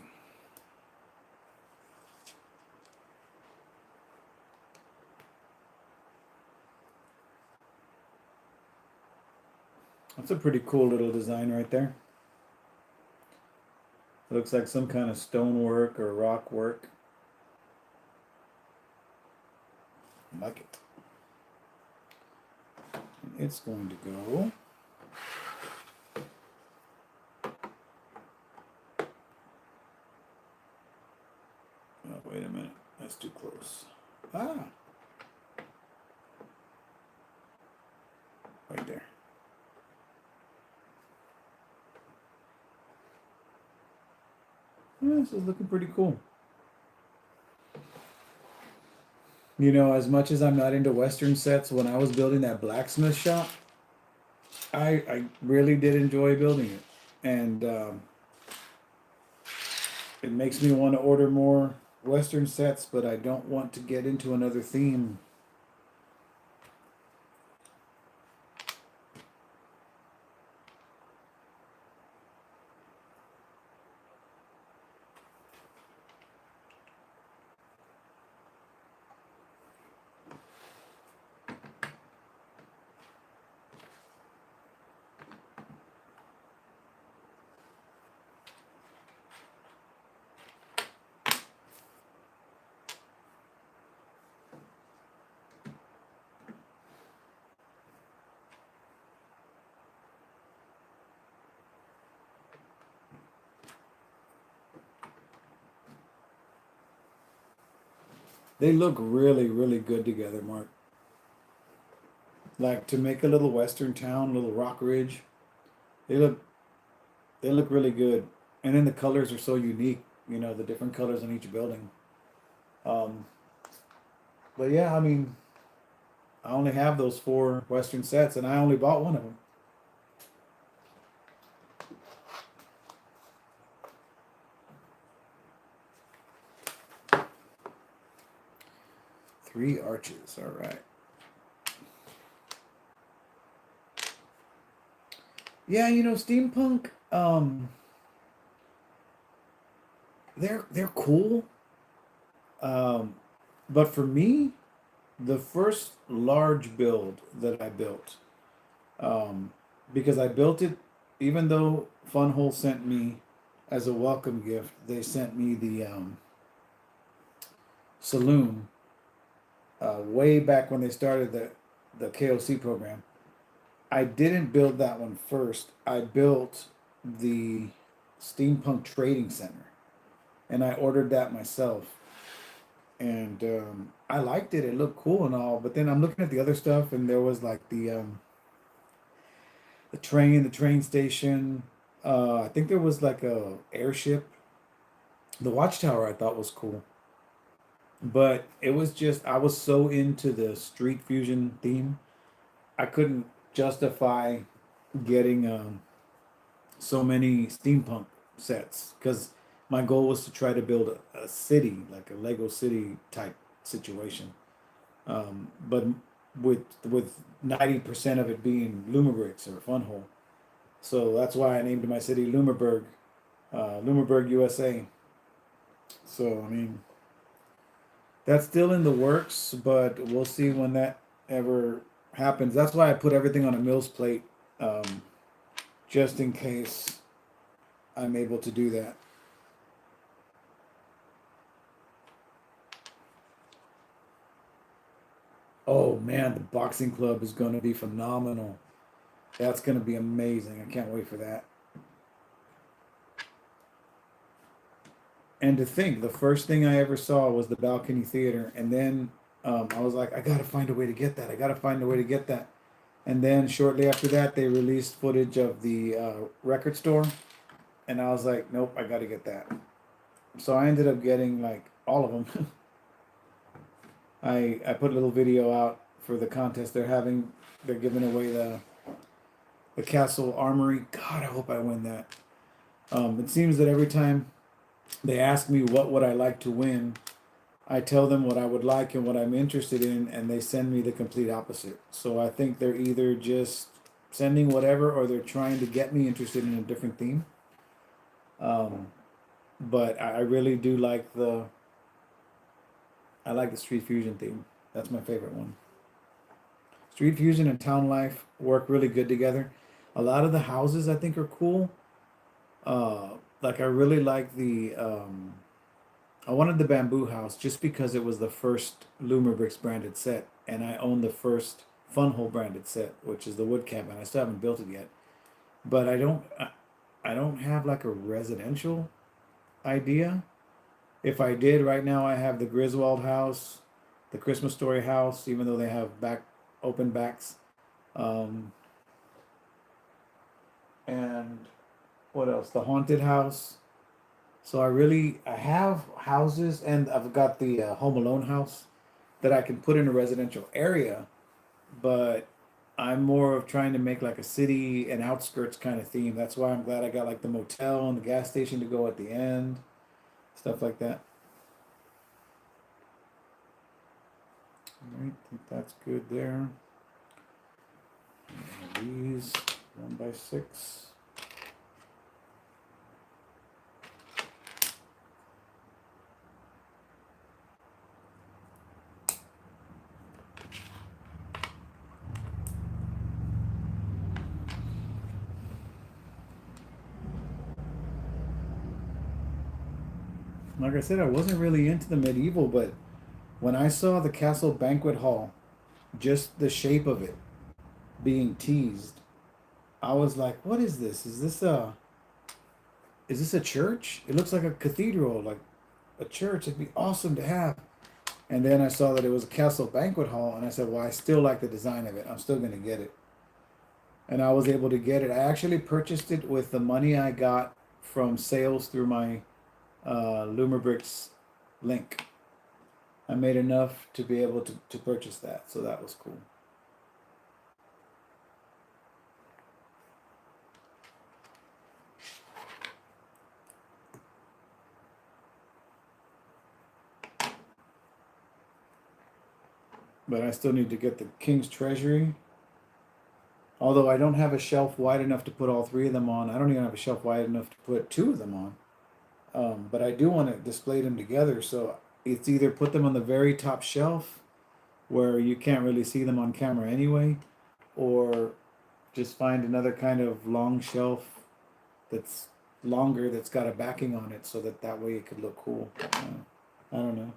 That's a pretty cool little design right there. Looks like some kind of stonework or rock work. I like it. It's going to go. Oh, wait a minute. That's too close. Ah, right there. Yeah, this is looking pretty cool. You know, as much as I'm not into Western sets, when I was building that blacksmith shop, I really did enjoy building it. And it makes me want to order more Western sets, but I don't want to get into another theme. They look really, really good together, Mark. Like to make a little Western town, little Rock Ridge. They look they look really good. And then the colors are so unique, you know, the different colors on each building. Um, but yeah, I mean, I only have those four Western sets, and I only bought one of them. Three arches, all right. Yeah, you know, steampunk. They're cool. Um, but for me, the first large build that I built, um, because I built it, even though Funwhole sent me as a welcome gift, they sent me the saloon way back when they started the KOC program. I didn't build that one first. I built the Steampunk Trading Center, and I ordered that myself. And I liked it. It looked cool and all. But then I'm looking at the other stuff, and there was like the train station. I think there was like a airship. The watchtower I thought was cool, but it was just I was so into the Street Fusion theme, I couldn't justify getting so many steampunk sets because my goal was to try to build a city, like a Lego city type situation. But with 90% of it being Lumabricks or Funhole. So that's why I named my city Lumerburg, Lumerburg, USA. So I mean, that's still in the works, but we'll see when that ever happens. That's why I put everything on a Mills plate, um, just in case I'm able to do that. Oh man, the boxing club is going to be phenomenal. That's going to be amazing. I can't wait for that. And to think, the first thing I ever saw was the balcony theater, and then I was like, I gotta find a way to get that. I gotta find a way to get that. And then shortly after that, they released footage of the record store, and I was like, nope, I gotta get that. So I ended up getting like all of them. I put a little video out for the contest they're having. They're giving away the castle armory. God, I hope I win that. It seems that every time they ask me what would I like to win, I tell them what I would like and what I'm interested in, and they send me the complete opposite. So I think they're either just sending whatever, or they're trying to get me interested in a different theme. Um, but I really do like I like the Street Fusion theme. That's my favorite one. Street Fusion and Town Life work really good together. A lot of the houses I think are cool. Like I really like I wanted the bamboo house just because it was the first Lumerbricks branded set, and I own the first Funwhole branded set, which is the wood cabin. I still haven't built it yet, but I don't have like a residential idea. If I did right now, I have the Griswold house, the Christmas Story house, even though they have open backs, um, and what else? The haunted house. So I have houses, and I've got the Home Alone house that I can put in a residential area, but I'm more of trying to make like a city and outskirts kind of theme. That's why I'm glad I got like the motel and the gas station to go at the end, stuff like that. All right, I think that's good there. These 1x6. Like I said, I wasn't really into the medieval, but when I saw the castle banquet hall, just the shape of it being teased, I was like, "What is this? Is this a church? It looks like a cathedral, like a church. It'd be awesome to have." And then I saw that it was a castle banquet hall, and I said, "Well, I still like the design of it. I'm still gonna get it." And I was able to get it. I actually purchased it with the money I got from sales through my Lumerbricks link. I made enough to be able to purchase that, so that was cool. But I still need to get the King's Treasury. Although I don't have a shelf wide enough to put all three of them on. I don't even have a shelf wide enough to put two of them on. But I do want to display them together, so it's either put them on the very top shelf where you can't really see them on camera anyway, or just find another kind of long shelf that's longer that's got a backing on it so that way it could look cool. I don't know.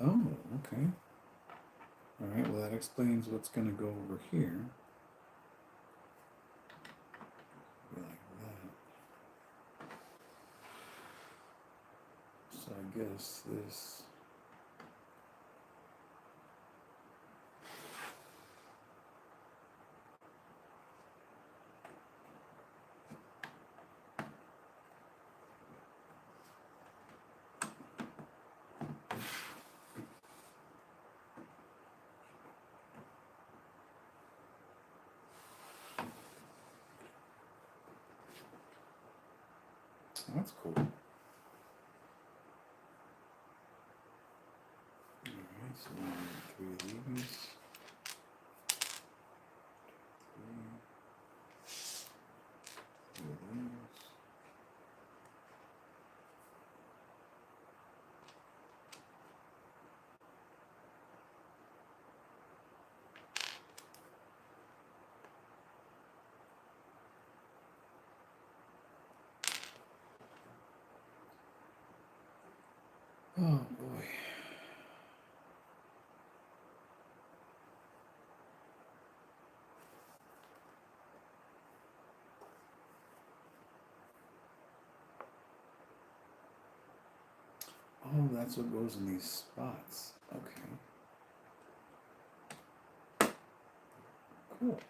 Oh, okay. All right, well, that explains what's going to go over here. Be like that. So I guess this. That's cool. Alright, so we need 3 of these. 3 of these. Oh boy. Oh, that's what goes in these spots. Okay. Cool.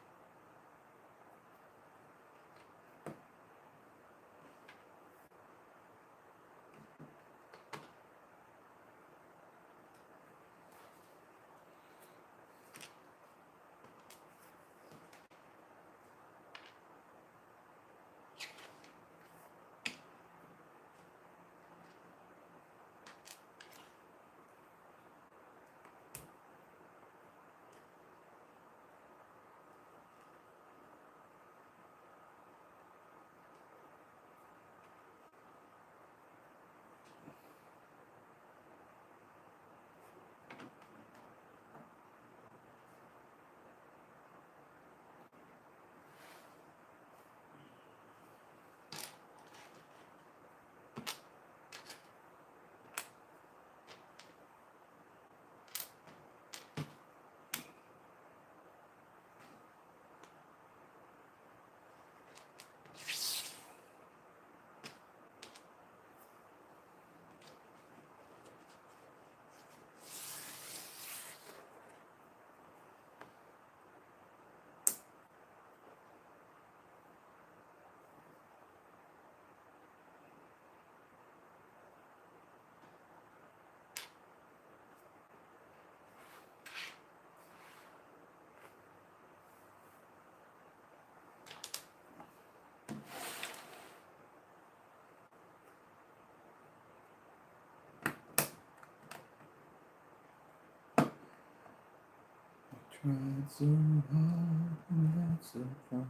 Tried so hard and had so far.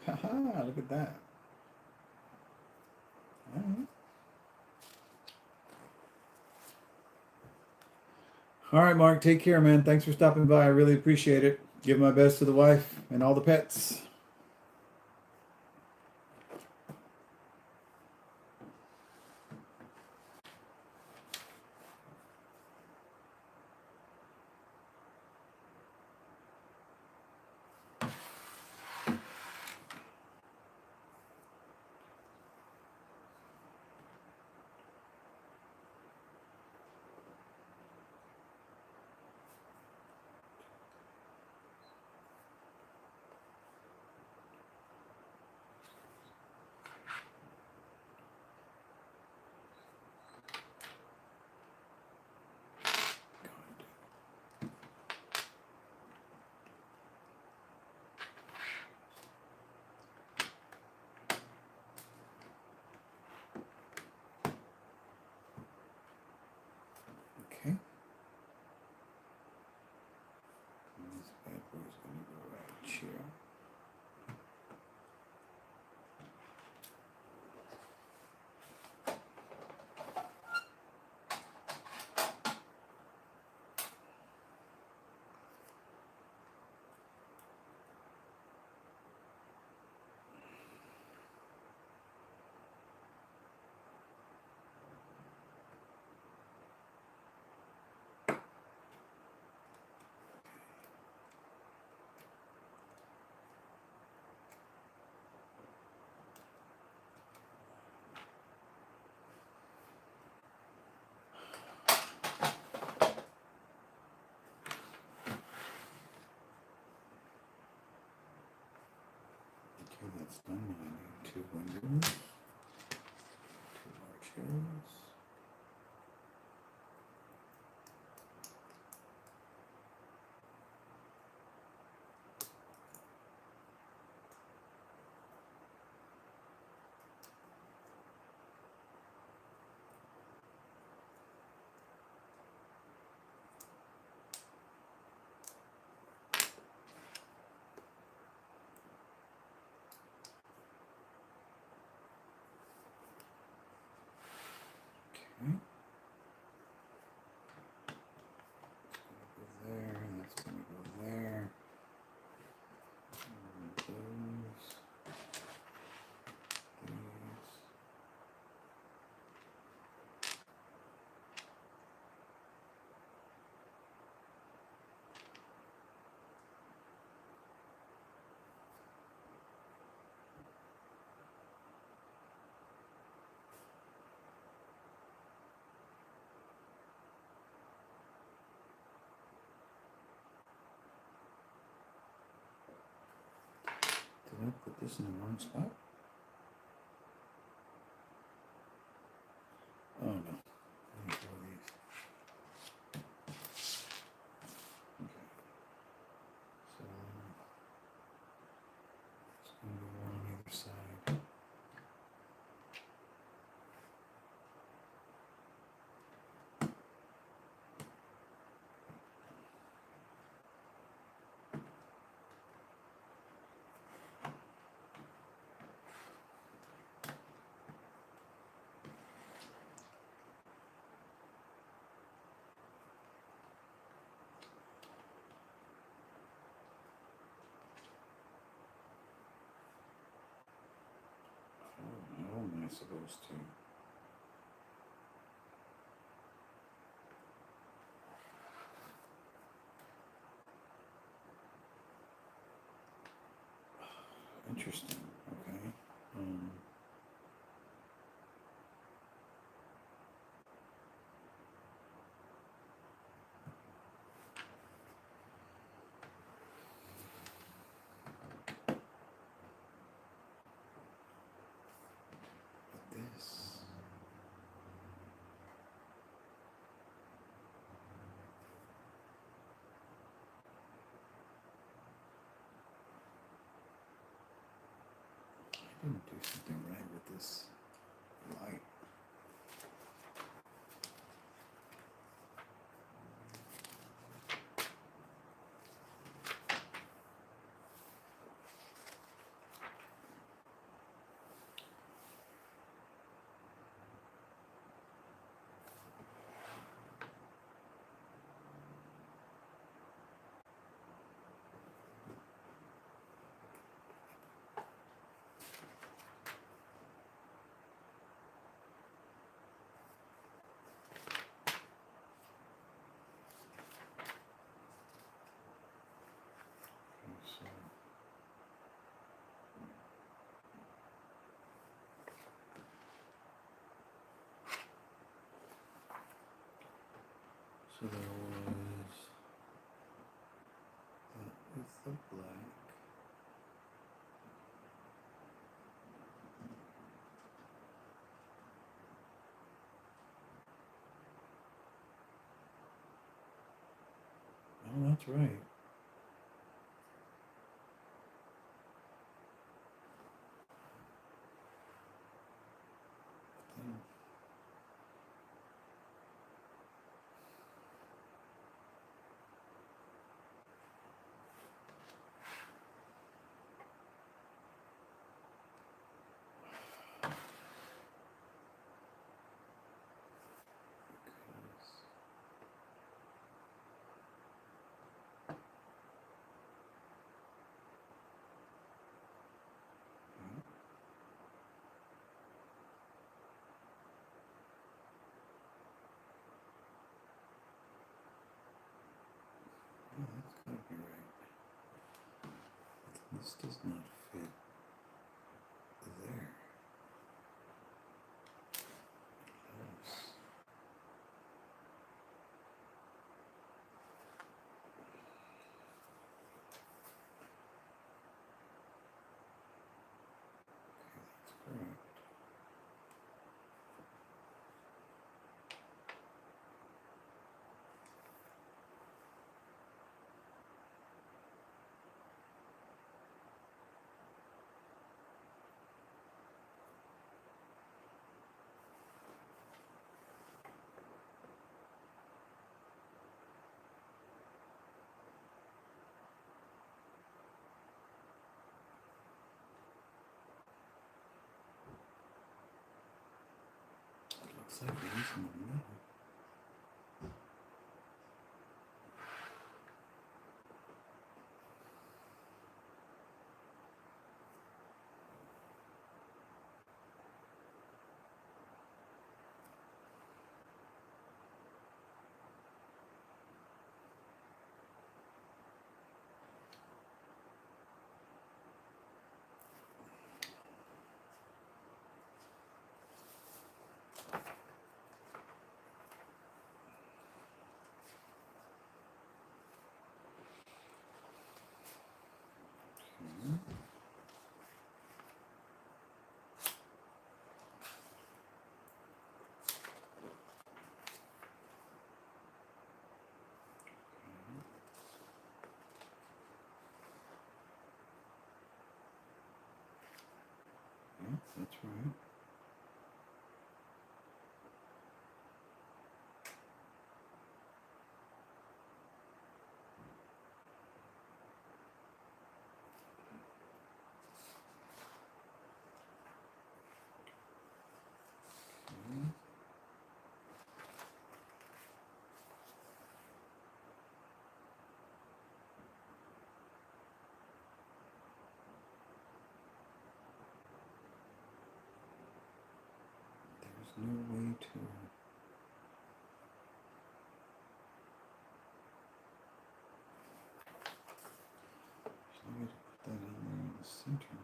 Haha, look at that. All right. All right, Mark, take care, man. Thanks for stopping by. I really appreciate it. Give my best to the wife and all the pets. Okay. This bad boy's gonna go right here. Okay, that's done. I need 2 windows, 2 arches. Okay. There, that's gonna go there. And those, these. Did I put this in the wrong spot? Oh no. Let me throw these. Okay. So it's going to go on either side. How am I supposed to? Interesting. Okay. So there was with the black. Oh, that's right. Oh, that's gotta be right. This does not fit there. Close. Okay, that's correct. It looks like it is in the middle. Okay. Yeah, that's right. Okay. There's no way to. There's no way to put that in there in the center.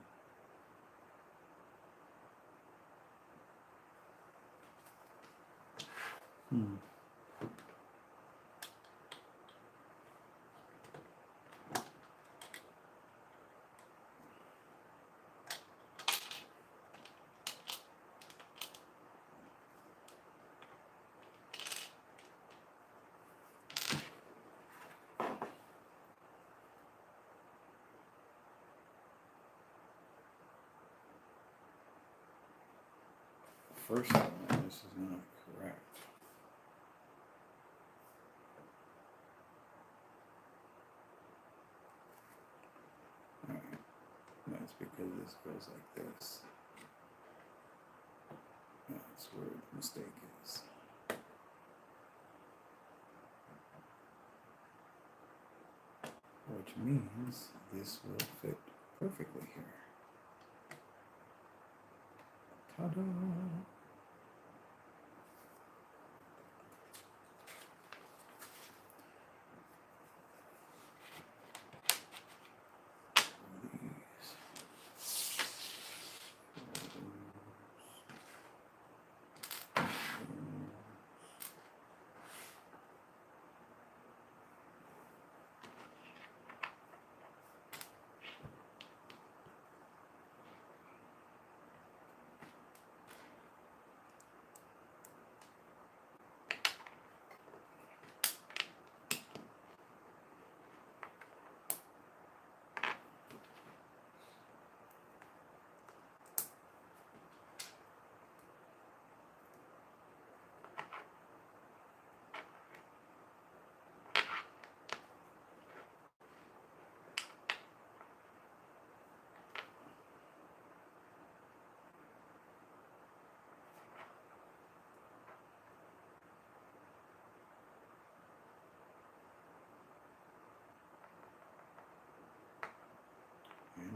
Hmm. First of all, this is not correct. Alright. That's because this goes like this. That's where the mistake is. Which means this will fit perfectly here. Ta-da!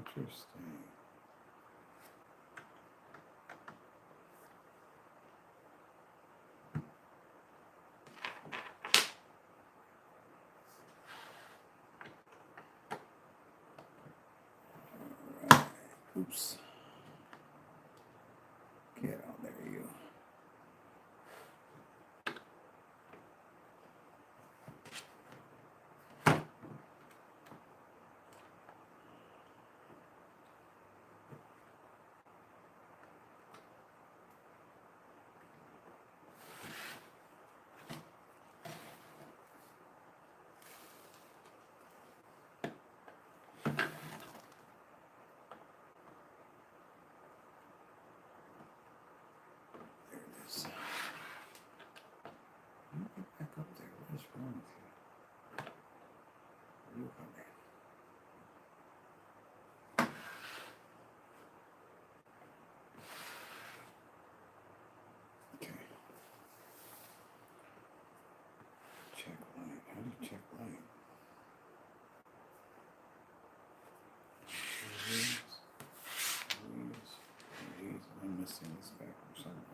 Interesting. All right. Oops. Get on there, you. There it is. Get back up there. What is wrong with you? You come here. Okay. Check light. How do you check light? Jeez, I'm missing this back from somewhere.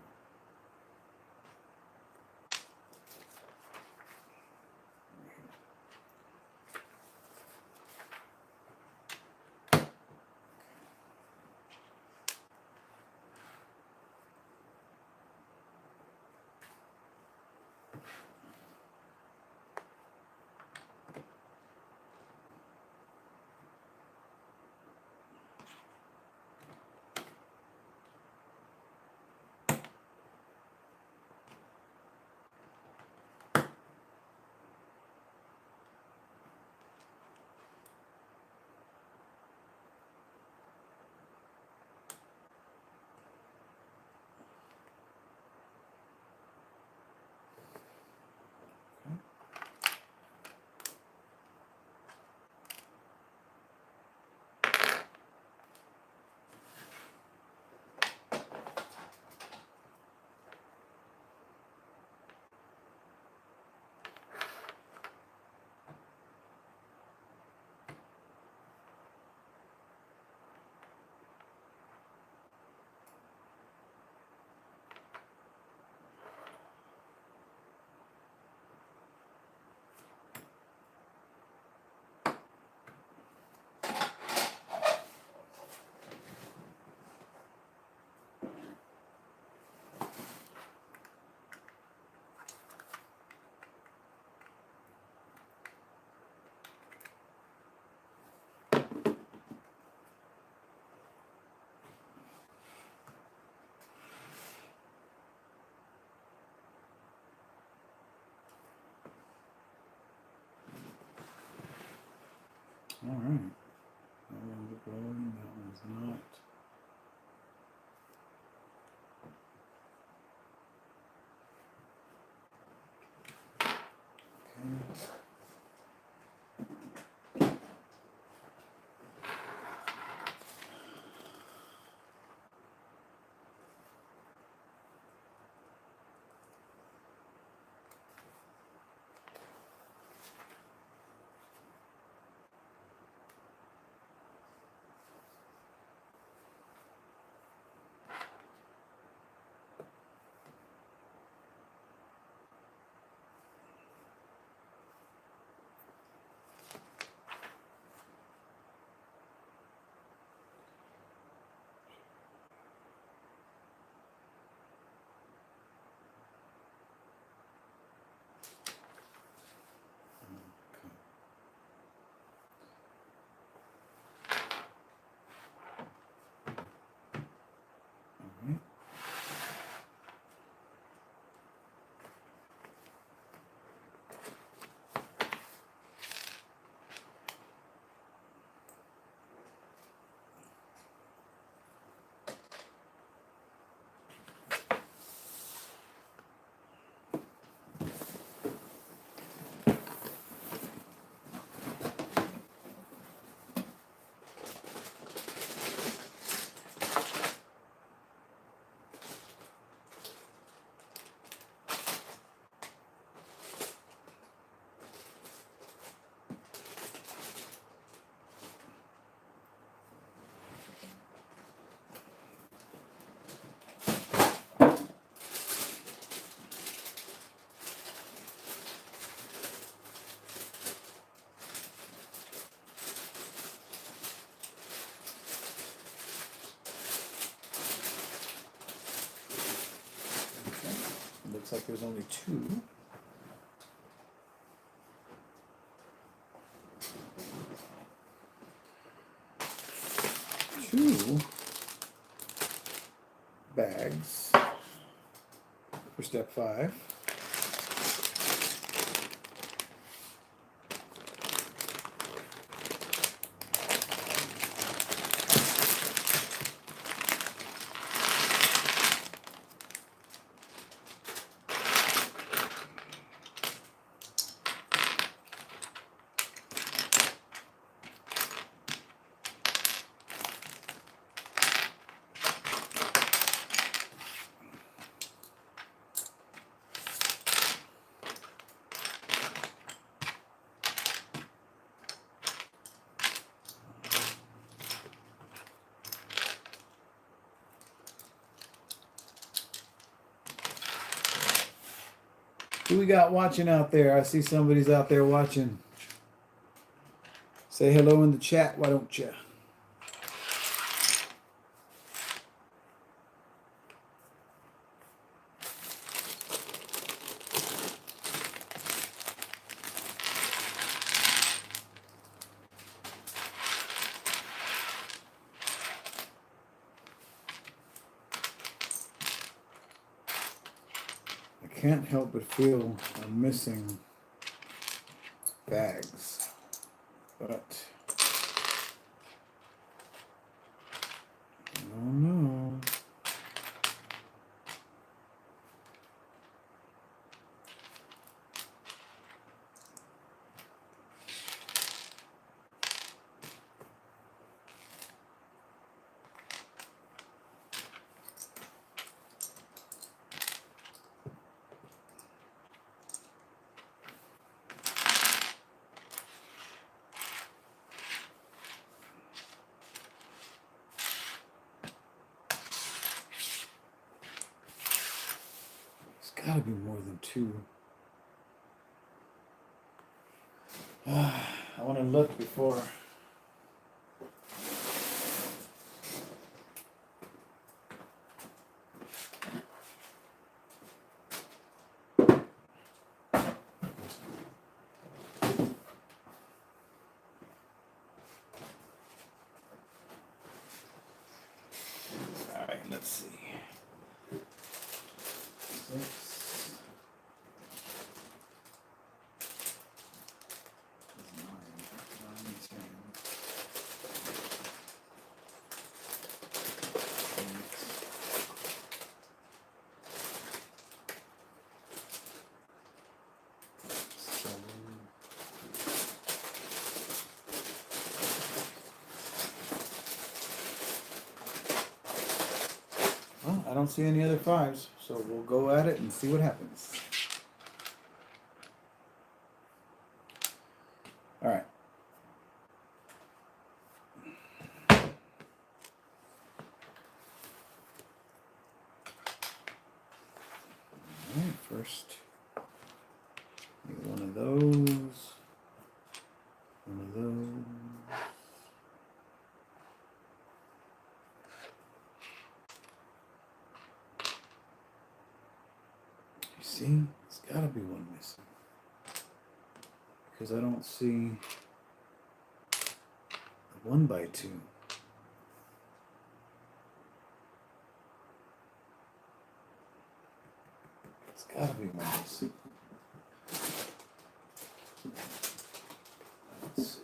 All right. That one's glowing. That one's not. Okay. looks like there's only two. Two bags for step 5. Who we got watching out there? I see somebody's out there watching. Say hello in the chat, why don't you? I can't help but feel I'm missing bags, but I don't know. Gotta be more than 2. I want to look before. All right, let's see. 6. 7. Well, I don't see any other 5s, so we'll go at it and see what happens. All right. All right, first, need one of those. One of those. You see, it's got to be one missing. Because I don't see the 1x2. It's got to be one missing. Let's see.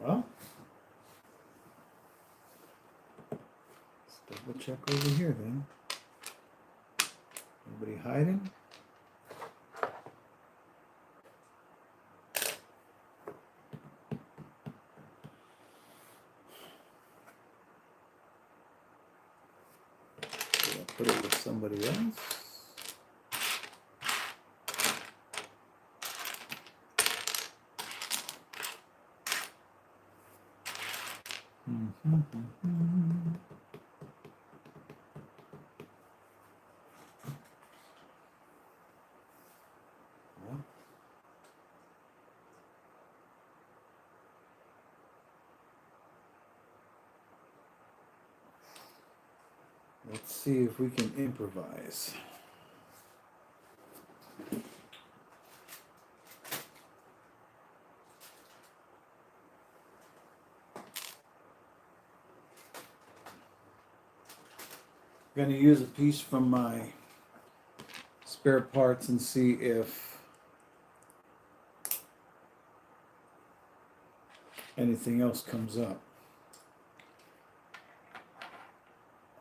Well, let's double check over here then. Nobody hiding? somebody else. Let's see if we can improvise. I'm going to use a piece from my spare parts and see if anything else comes up.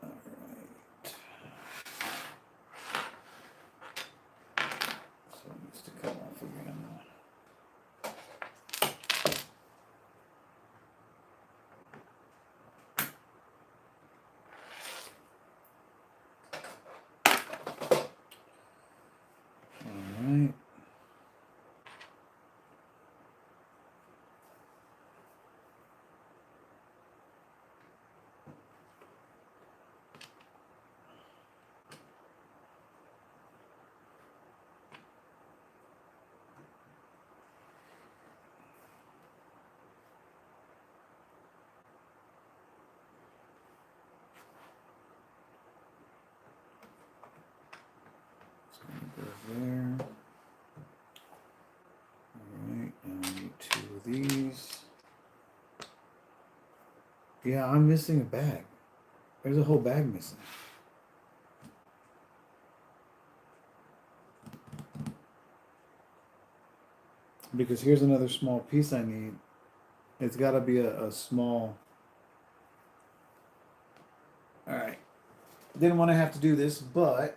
All right. So it needs to come off again. All right. Go there. Alright, now I need 2 of these. Yeah, I'm missing a bag. There's a whole bag missing. Because here's another small piece I need. It's got to be a small... Alright. Didn't want to have to do this, but...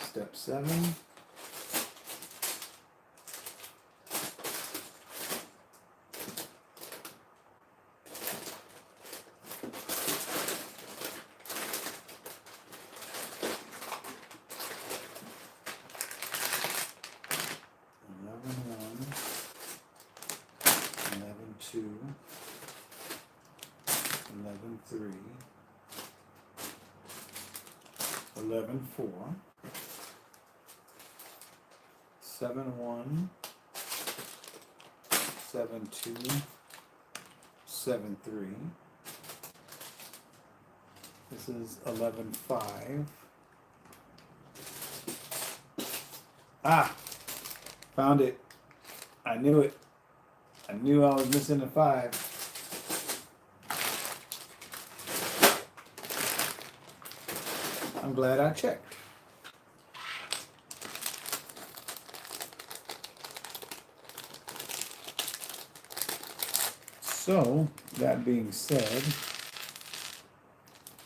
Step 7. Two, 11-3, 11-4, 7-1, 7-2, 7-3. This is 11-5. Ah, found it. I knew it. I knew I was missing a 5. I'm glad I checked. So, that being said,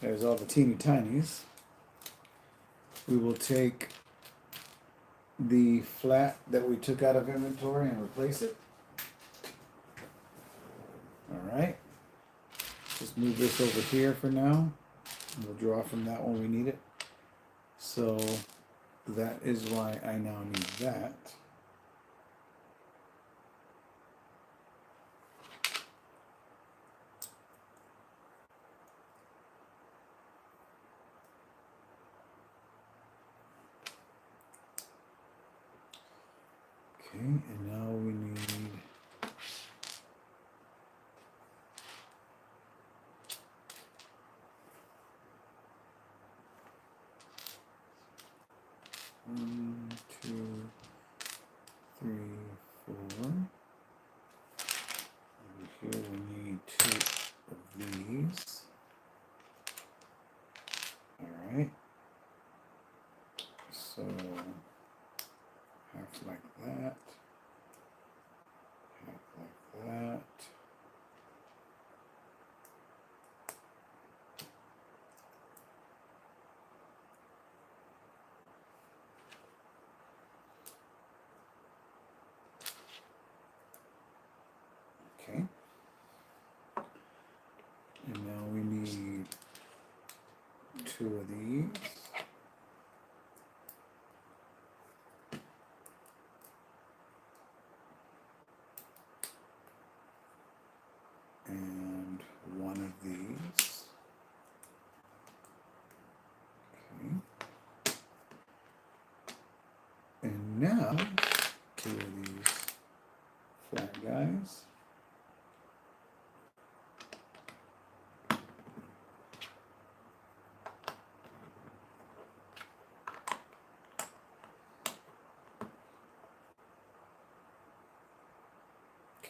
there's all the teeny tinies. We will take the flat that we took out of inventory and replace it. Alright, just move this over here for now. We'll draw from that when we need it. So that is why I now need that. Okay, and now we need one, two, three, 4. Over here we need 2 of these. Alright. So half like that. Half like that. Okay. And now we need 2 of these. And 1 of these. Okay. And now 2 of these flat guys.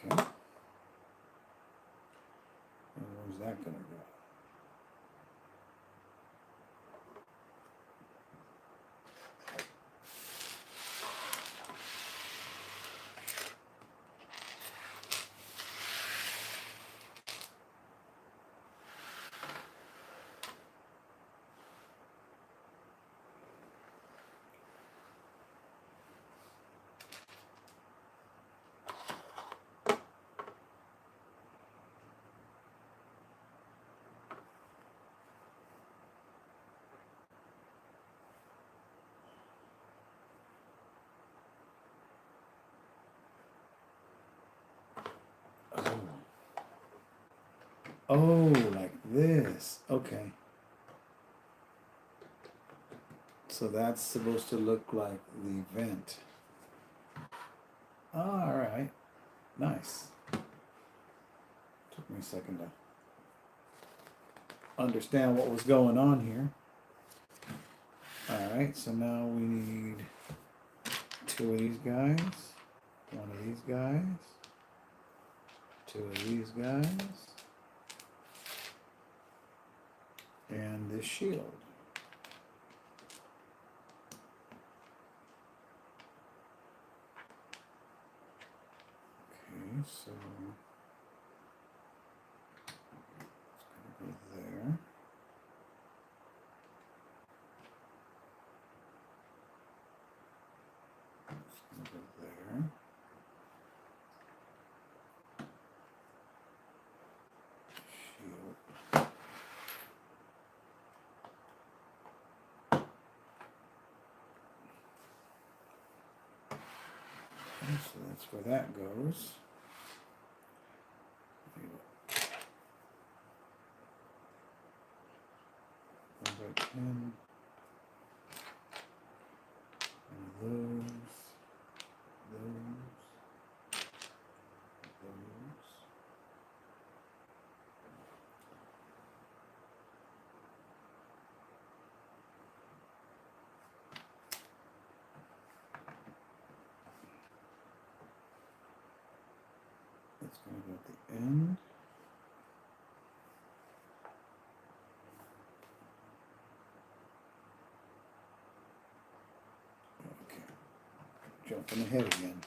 Okay. And where's that going to go? Oh, like this. Okay. So that's supposed to look like the vent. All right. Nice. Took me a second to understand what was going on here. All right. So now we need 2 of these guys, 1 of these guys, 2 of these guys, and this shield. Okay, so it's going to go there. It's going to go there. Shield. Okay, so that's where that goes. 1 by 10. And those. That's going to go at the end. Okay. Jumping ahead again.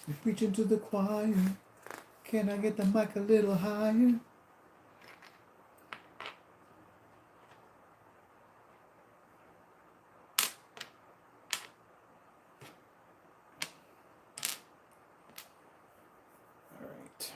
You're preaching to the choir. Can I get the mic a little higher? All right.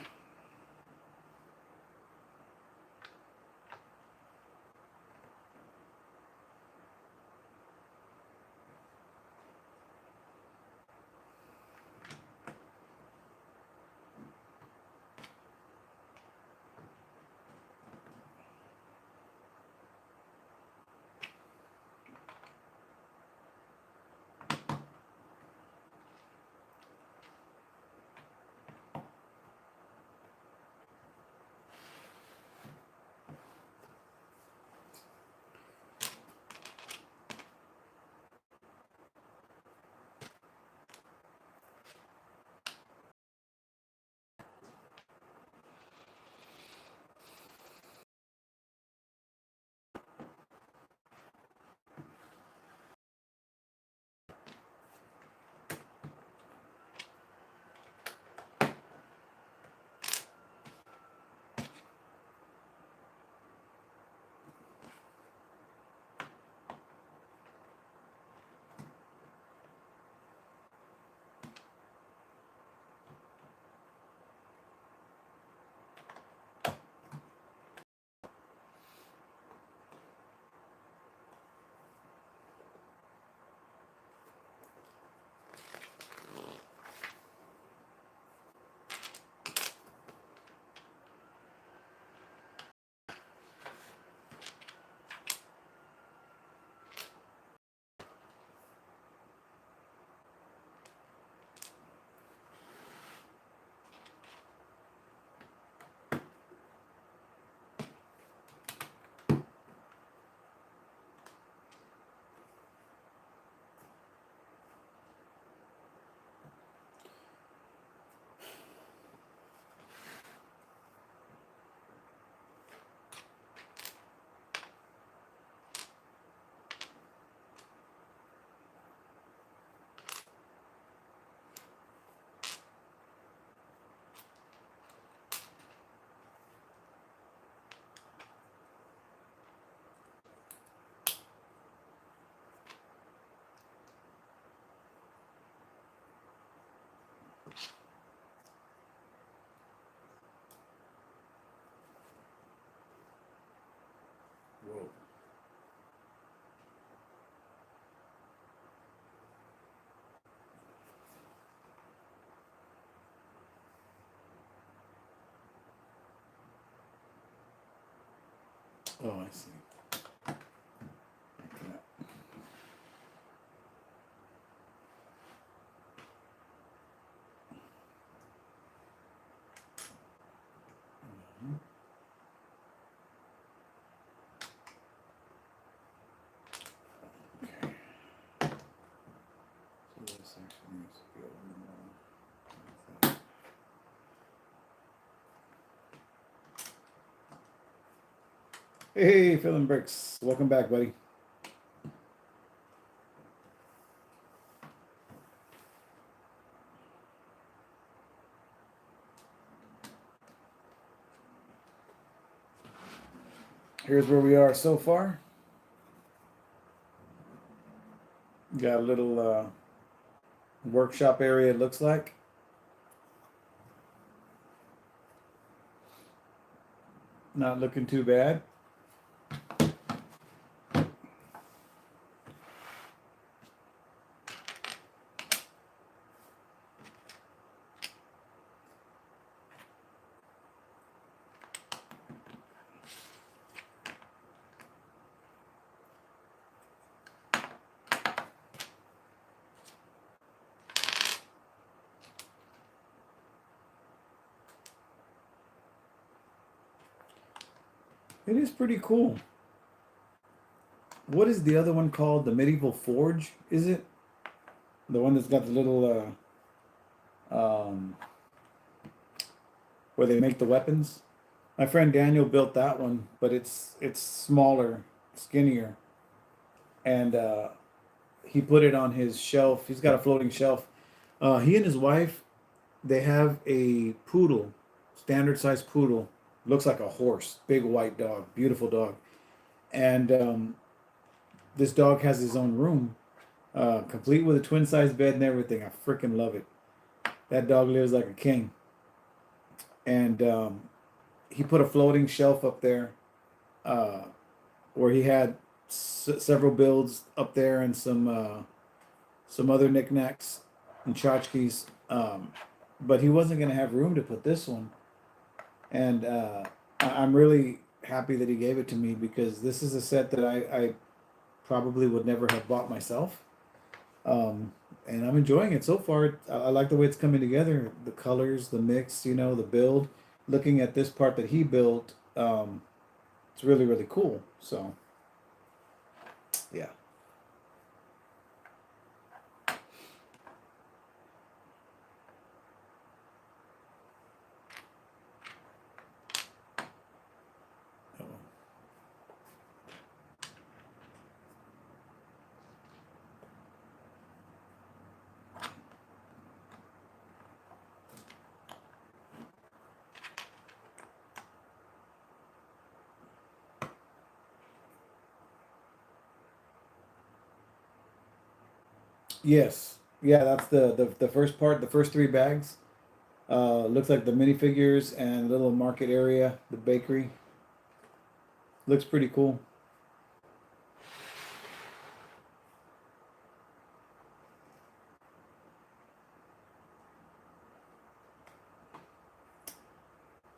Whoa. Oh, I see. Yeah. Mhm. Okay. So this actually needs to be a little more like that. Hey, Phil and Bricks. Welcome back, buddy. Here's where we are so far. Got a little workshop area, it looks like. Not looking too bad. It is pretty cool. What is the other one called? The Medieval Forge, is it? The one that's got the little where they make the weapons. My friend Daniel built that one, but it's smaller, skinnier, and he put it on his shelf. He's got a floating shelf. He and his wife They have a poodle, standard size poodle, looks like a horse, big white dog, beautiful dog. And this dog has his own room, complete with a twin size bed and everything. I freaking love it. That dog lives like a king. And he put a floating shelf up there, uh, where he had several builds up there and some other knickknacks and tchotchkes. But he wasn't going to have room to put this one. And I'm really happy that he gave it to me because this is a set that I probably would never have bought myself. Um, and I'm enjoying it so far. I like the way it's coming together, the colors, the mix, the build. Looking at this part that he built, it's really, really cool. So, yeah. Oh. Yes. Yeah, that's the first part, the first three bags. Looks like the minifigures and little market area, the bakery. Looks pretty cool.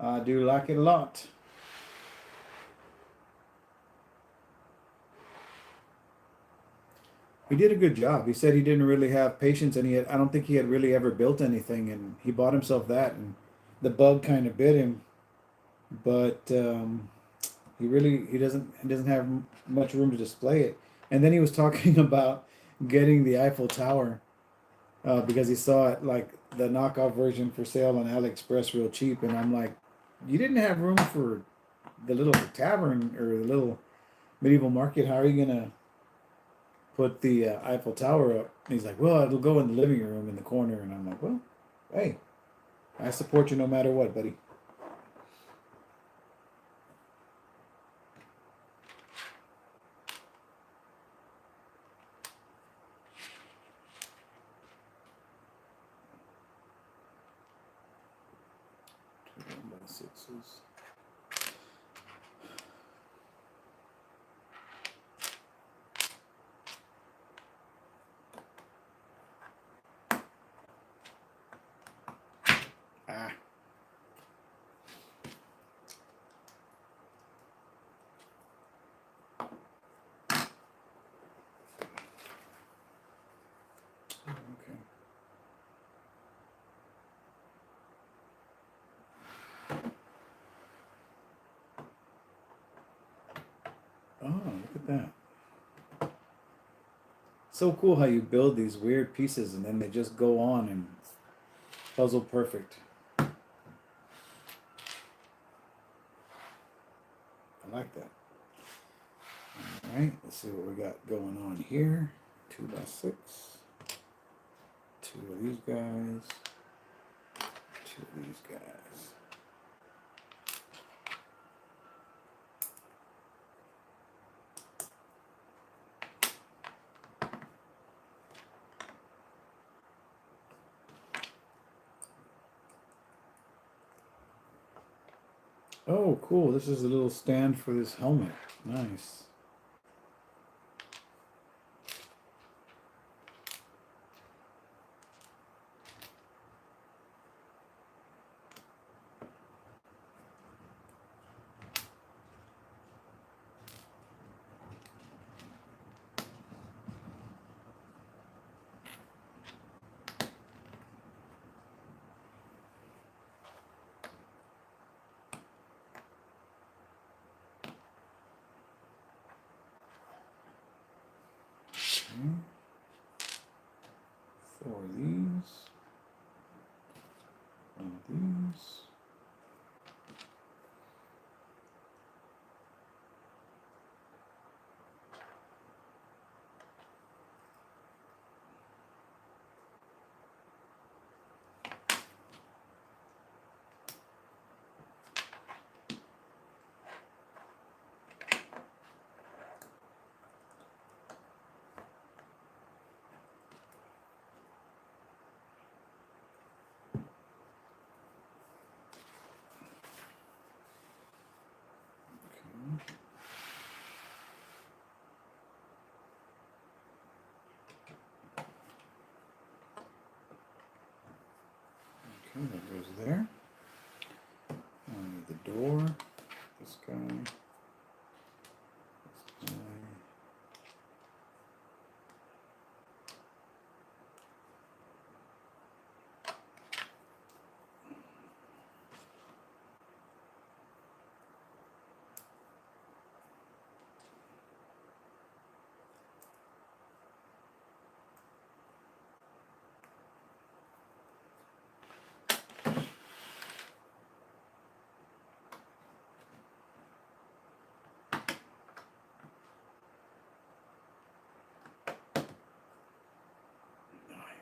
I do like it a lot. He did a good job. He said he didn't really have patience, and I don't think he had really ever built anything, and he bought himself that, and the bug kind of bit him, but he doesn't have much room to display it. And then he was talking about getting the Eiffel Tower, because he saw it like the knockoff version for sale on AliExpress real cheap, and I'm like, you didn't have room for the little tavern or the little medieval market. How are you gonna put the Eiffel Tower up? And he's like, well, it'll go in the living room in the corner. And I'm like, well, hey, I support you no matter what, buddy. Two 1x6s. Ah. Okay. Oh, look at that. So cool how you build these weird pieces and then they just go on and puzzle perfect. I like that. All right, let's see what we got going on here. 2x6. Two of these guys. Two of these guys. Oh, cool. This is a little stand for this helmet. Nice. Okay. Four of these. One of these. Okay, that goes there. I need the door. This guy. This guy.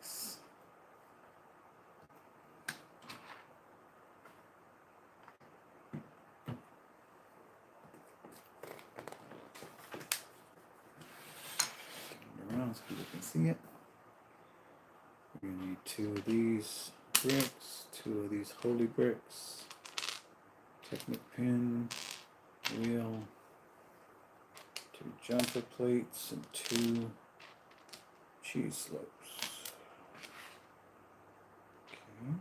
Nice. Turn it around so people can see it. We're gonna need 2 of these bricks, 2 of these holy bricks, Technic pin, wheel, 2 jumper plates, and 2 cheese slopes. Okay.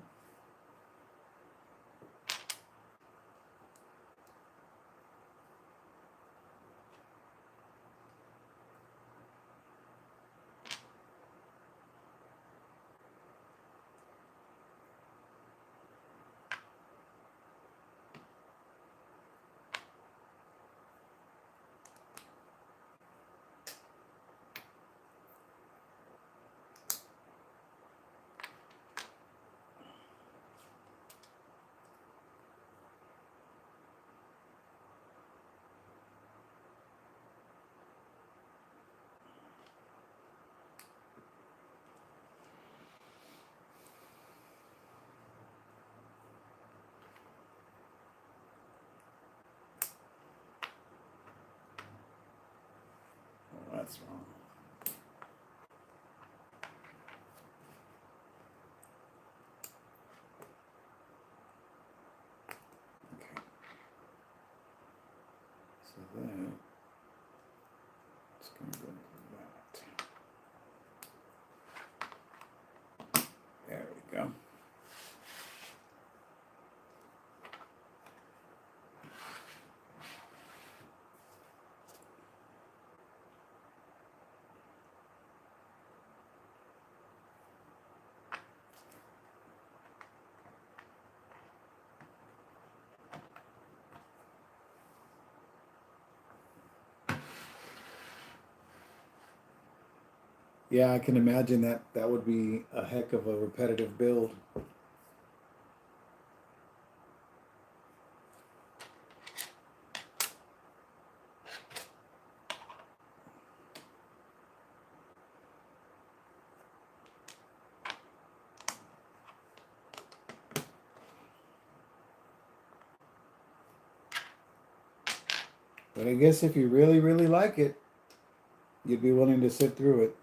Oh, that's wrong. Okay. So then it's going to go into that. There we go. Yeah, I can imagine that that would be a heck of a repetitive build. But I guess if you really, really like it, you'd be willing to sit through it.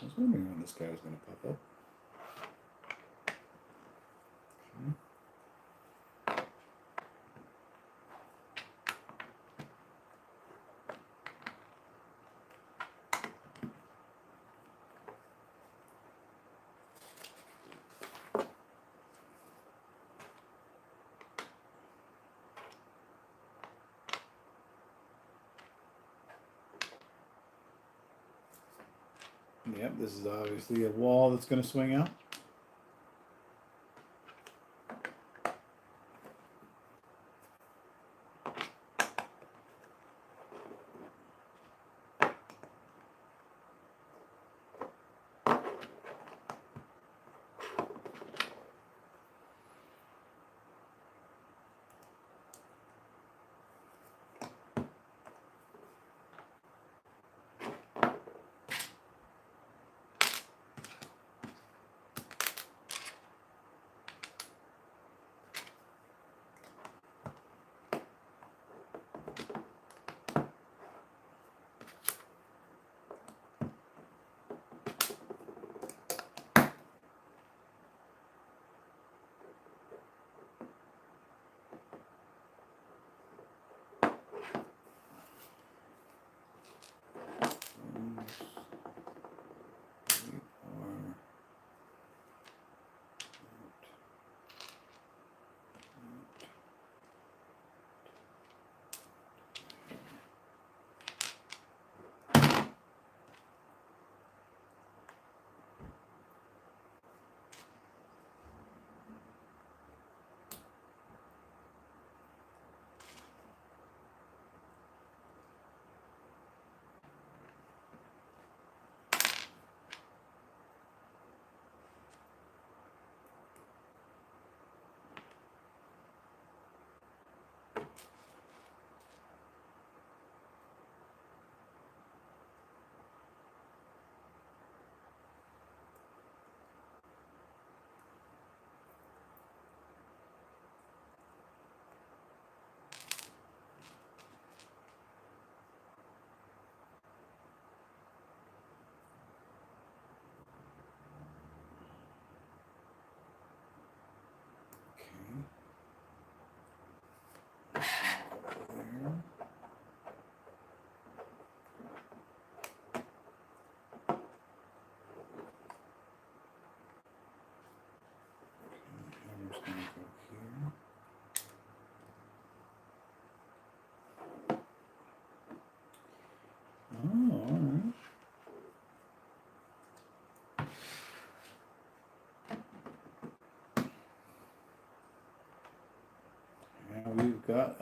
I was wondering when this guy was going to pop up. Okay. Yep, this is obviously a wall that's going to swing out.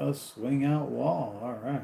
A swing out wall. All right.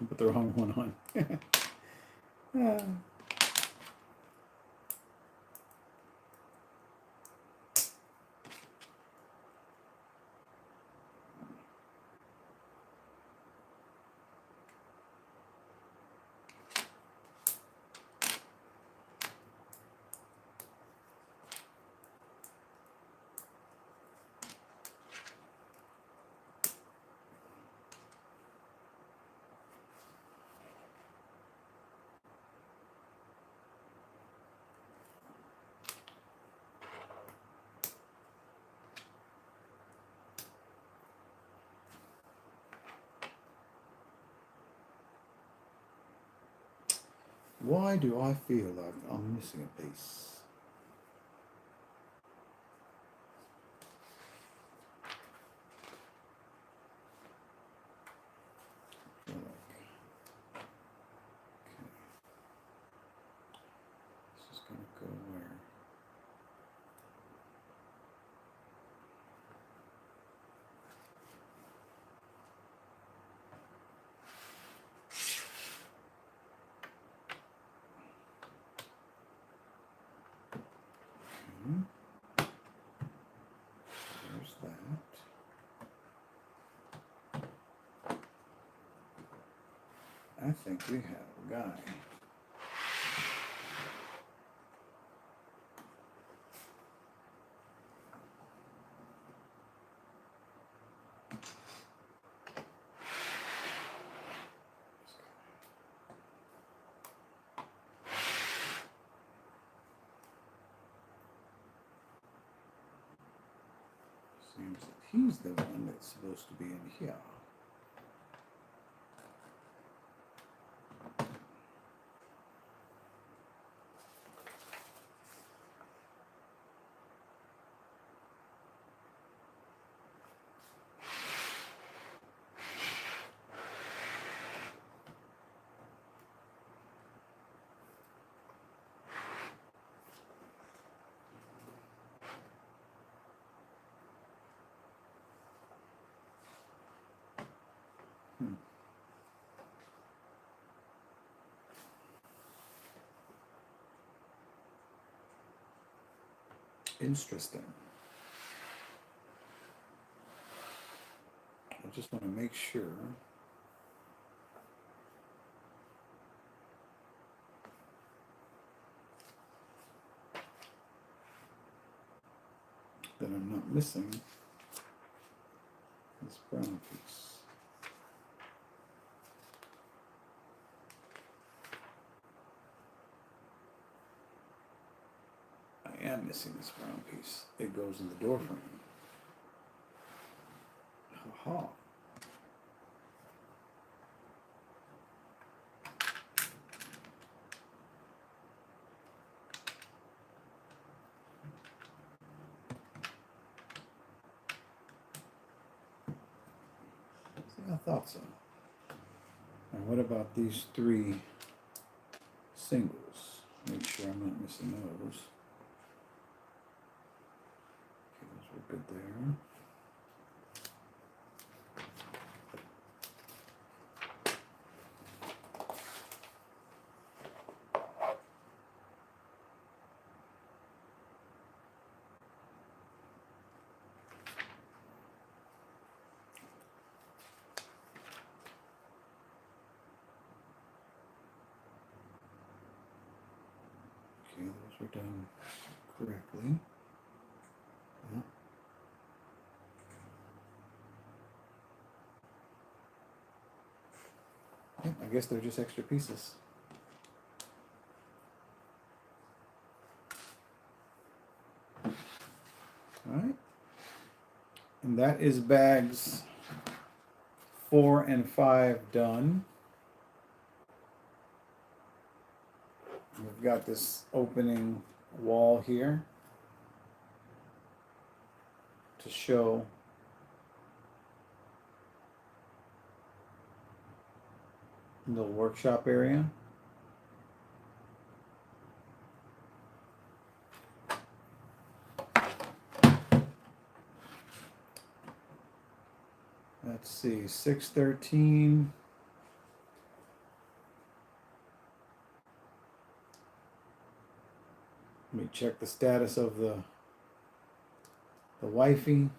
Put the wrong one on. Why do I feel like I'm missing a piece? Okay. This is going to go where? There's that. I think we have a guy. Seems that he's the one that's supposed to be in here. Interesting. I just want to make sure that I'm not missing this brown piece. I am missing this brown piece. It goes in the door frame. Ha. I thought so. And what about these three singles? Make sure I'm not missing those. Okay, those were good there. Okay, those were done correctly. Yeah, I guess they're just extra pieces. All right. And that is bags 4 and 5 done. We've got this opening wall here to show the little workshop area. Let's see, 613. Let me check the status of the wifey.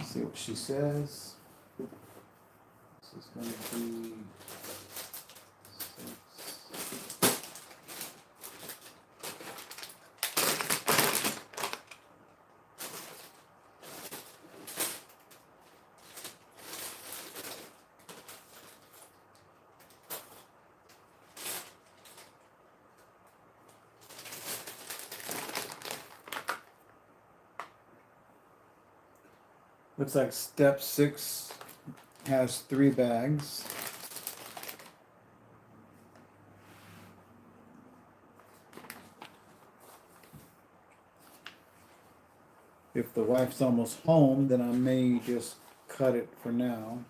See what she says. This is going to be 6. Looks like step 6 has 3 bags. If the wife's almost home, then I may just cut it for now.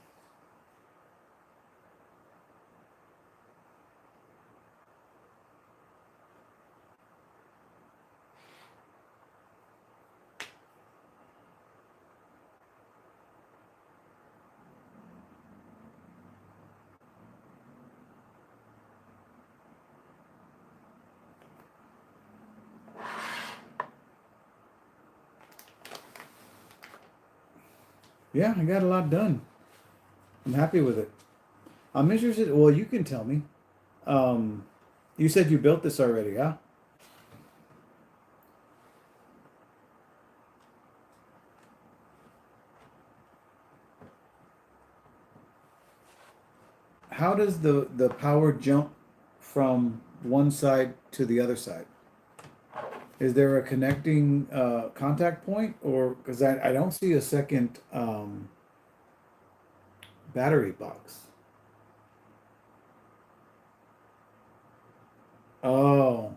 Yeah, I got a lot done. I'm happy with it. I'm interested. Well, you can tell me. You said you built this already, huh? How does the power jump from one side to the other side? Is there a connecting contact point, or because I don't see a second battery box? Oh,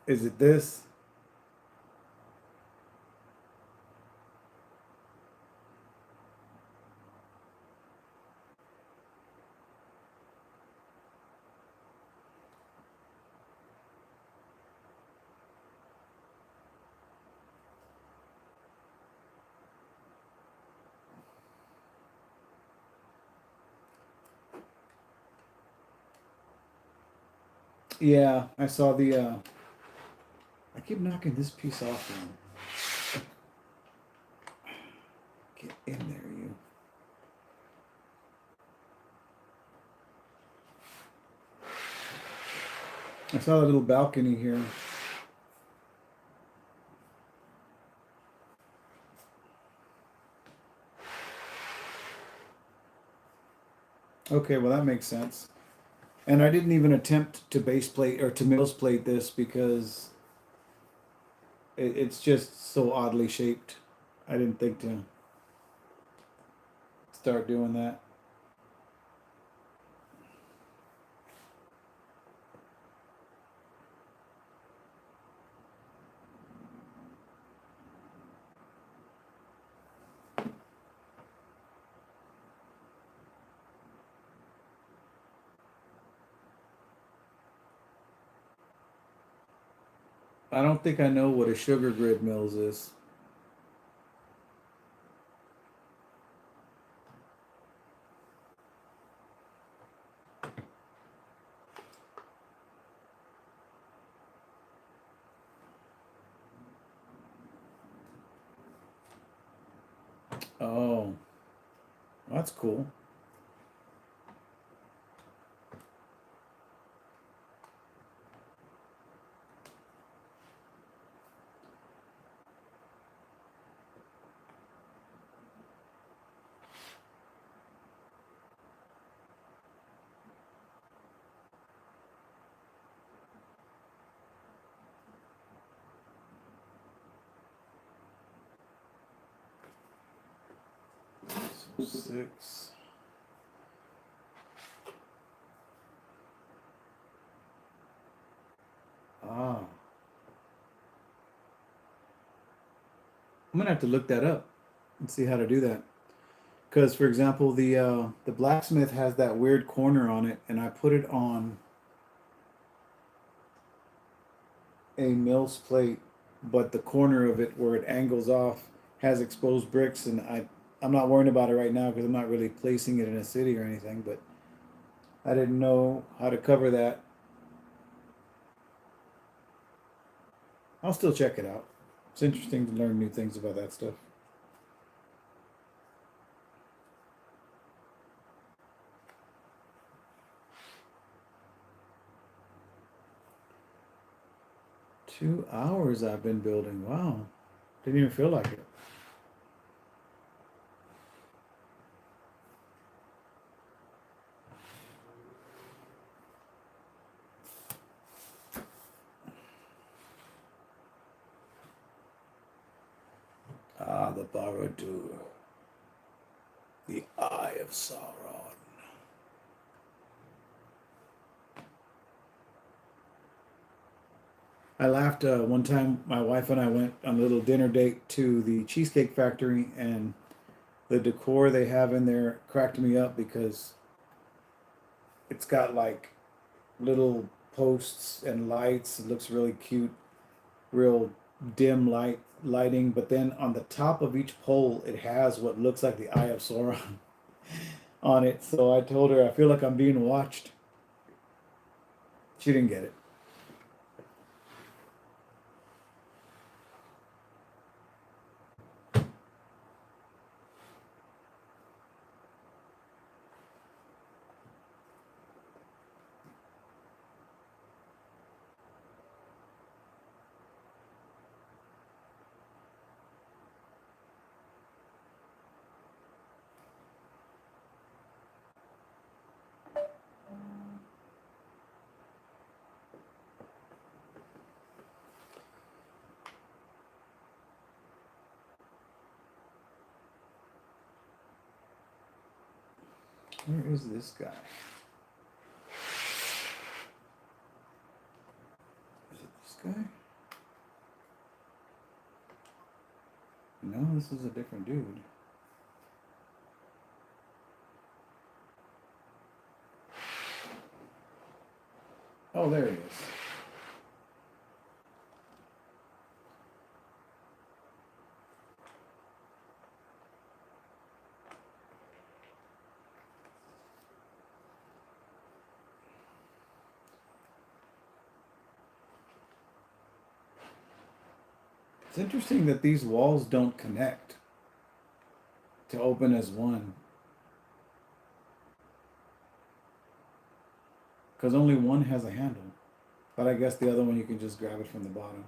is it this? Yeah, I saw the. I keep knocking this piece off now. Get in there, you. I saw a little balcony here. Okay, well that makes sense. And I didn't even attempt to base plate or to mills plate this because it's just so oddly shaped. I didn't think to start doing that. I don't think I know what a sugar grid mills is. Oh, that's cool. So 6. Ah, I'm gonna have to look that up and see how to do that. Because, for example, the blacksmith has that weird corner on it, and I put it on a mill's plate, but the corner of it where it angles off has exposed bricks, and I'm not worrying about it right now because I'm not really placing it in a city or anything. But I didn't know how to cover that. I'll still check it out. It's interesting to learn new things about that stuff. $2 I've been building. Wow. Didn't even feel like it. Ah, the Barad-dûr. The Eye of Sauron. I laughed one time. My wife and I went on a little dinner date to the Cheesecake Factory, and the decor they have in there cracked me up because it's got like little posts and lights. It looks really cute, real dim lighting. But then on the top of each pole, it has what looks like the Eye of Sauron on it. So I told her I feel like I'm being watched. She didn't get it. Where is this guy? Is it this guy? No, this is a different dude. Oh, there he is. It's interesting that these walls don't connect to open as one, because only one has a handle. But I guess the other one you can just grab it from the bottom.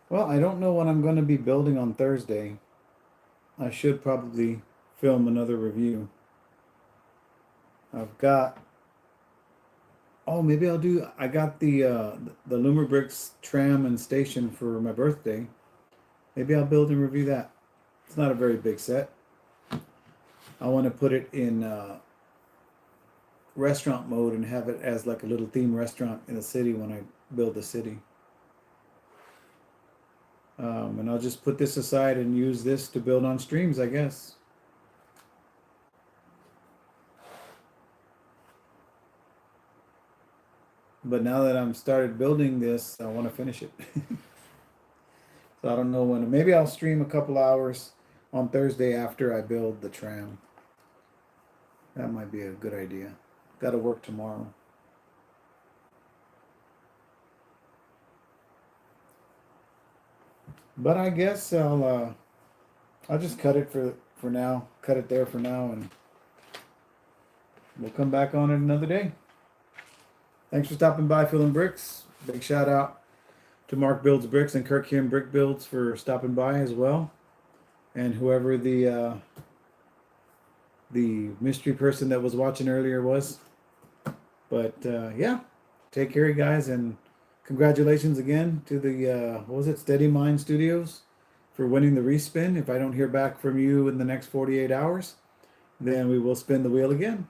Well, I don't know what I'm going to be building on Thursday. I should probably film another review. I've got. Oh, maybe I'll do. I got the Loomer Bricks tram and station for my birthday. Maybe I'll build and review that. It's not a very big set. I want to put it in restaurant mode and have it as like a little theme restaurant in the city when I build the city. And I'll just put this aside and use this to build on streams, I guess. But now that I'm started building this, I want to finish it. So I don't know when. Maybe I'll stream a couple hours on Thursday after I build the tram. That might be a good idea. Got to work tomorrow. But I guess I'll just cut it for now. Cut it there for now, and we'll come back on it another day. Thanks for stopping by, Filling Bricks. Big shout out to Mark Builds Bricks and Kirk Kim Brick Builds for stopping by as well, and whoever the mystery person that was watching earlier was. But yeah, take care, you guys, and congratulations again to the what was it, Steady Mind Studios for winning the respin. If I don't hear back from you in the next 48 hours, then we will spin the wheel again.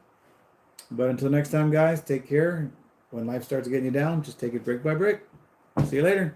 But until next time, guys, take care. When life starts getting you down, just take it brick by brick. See you later.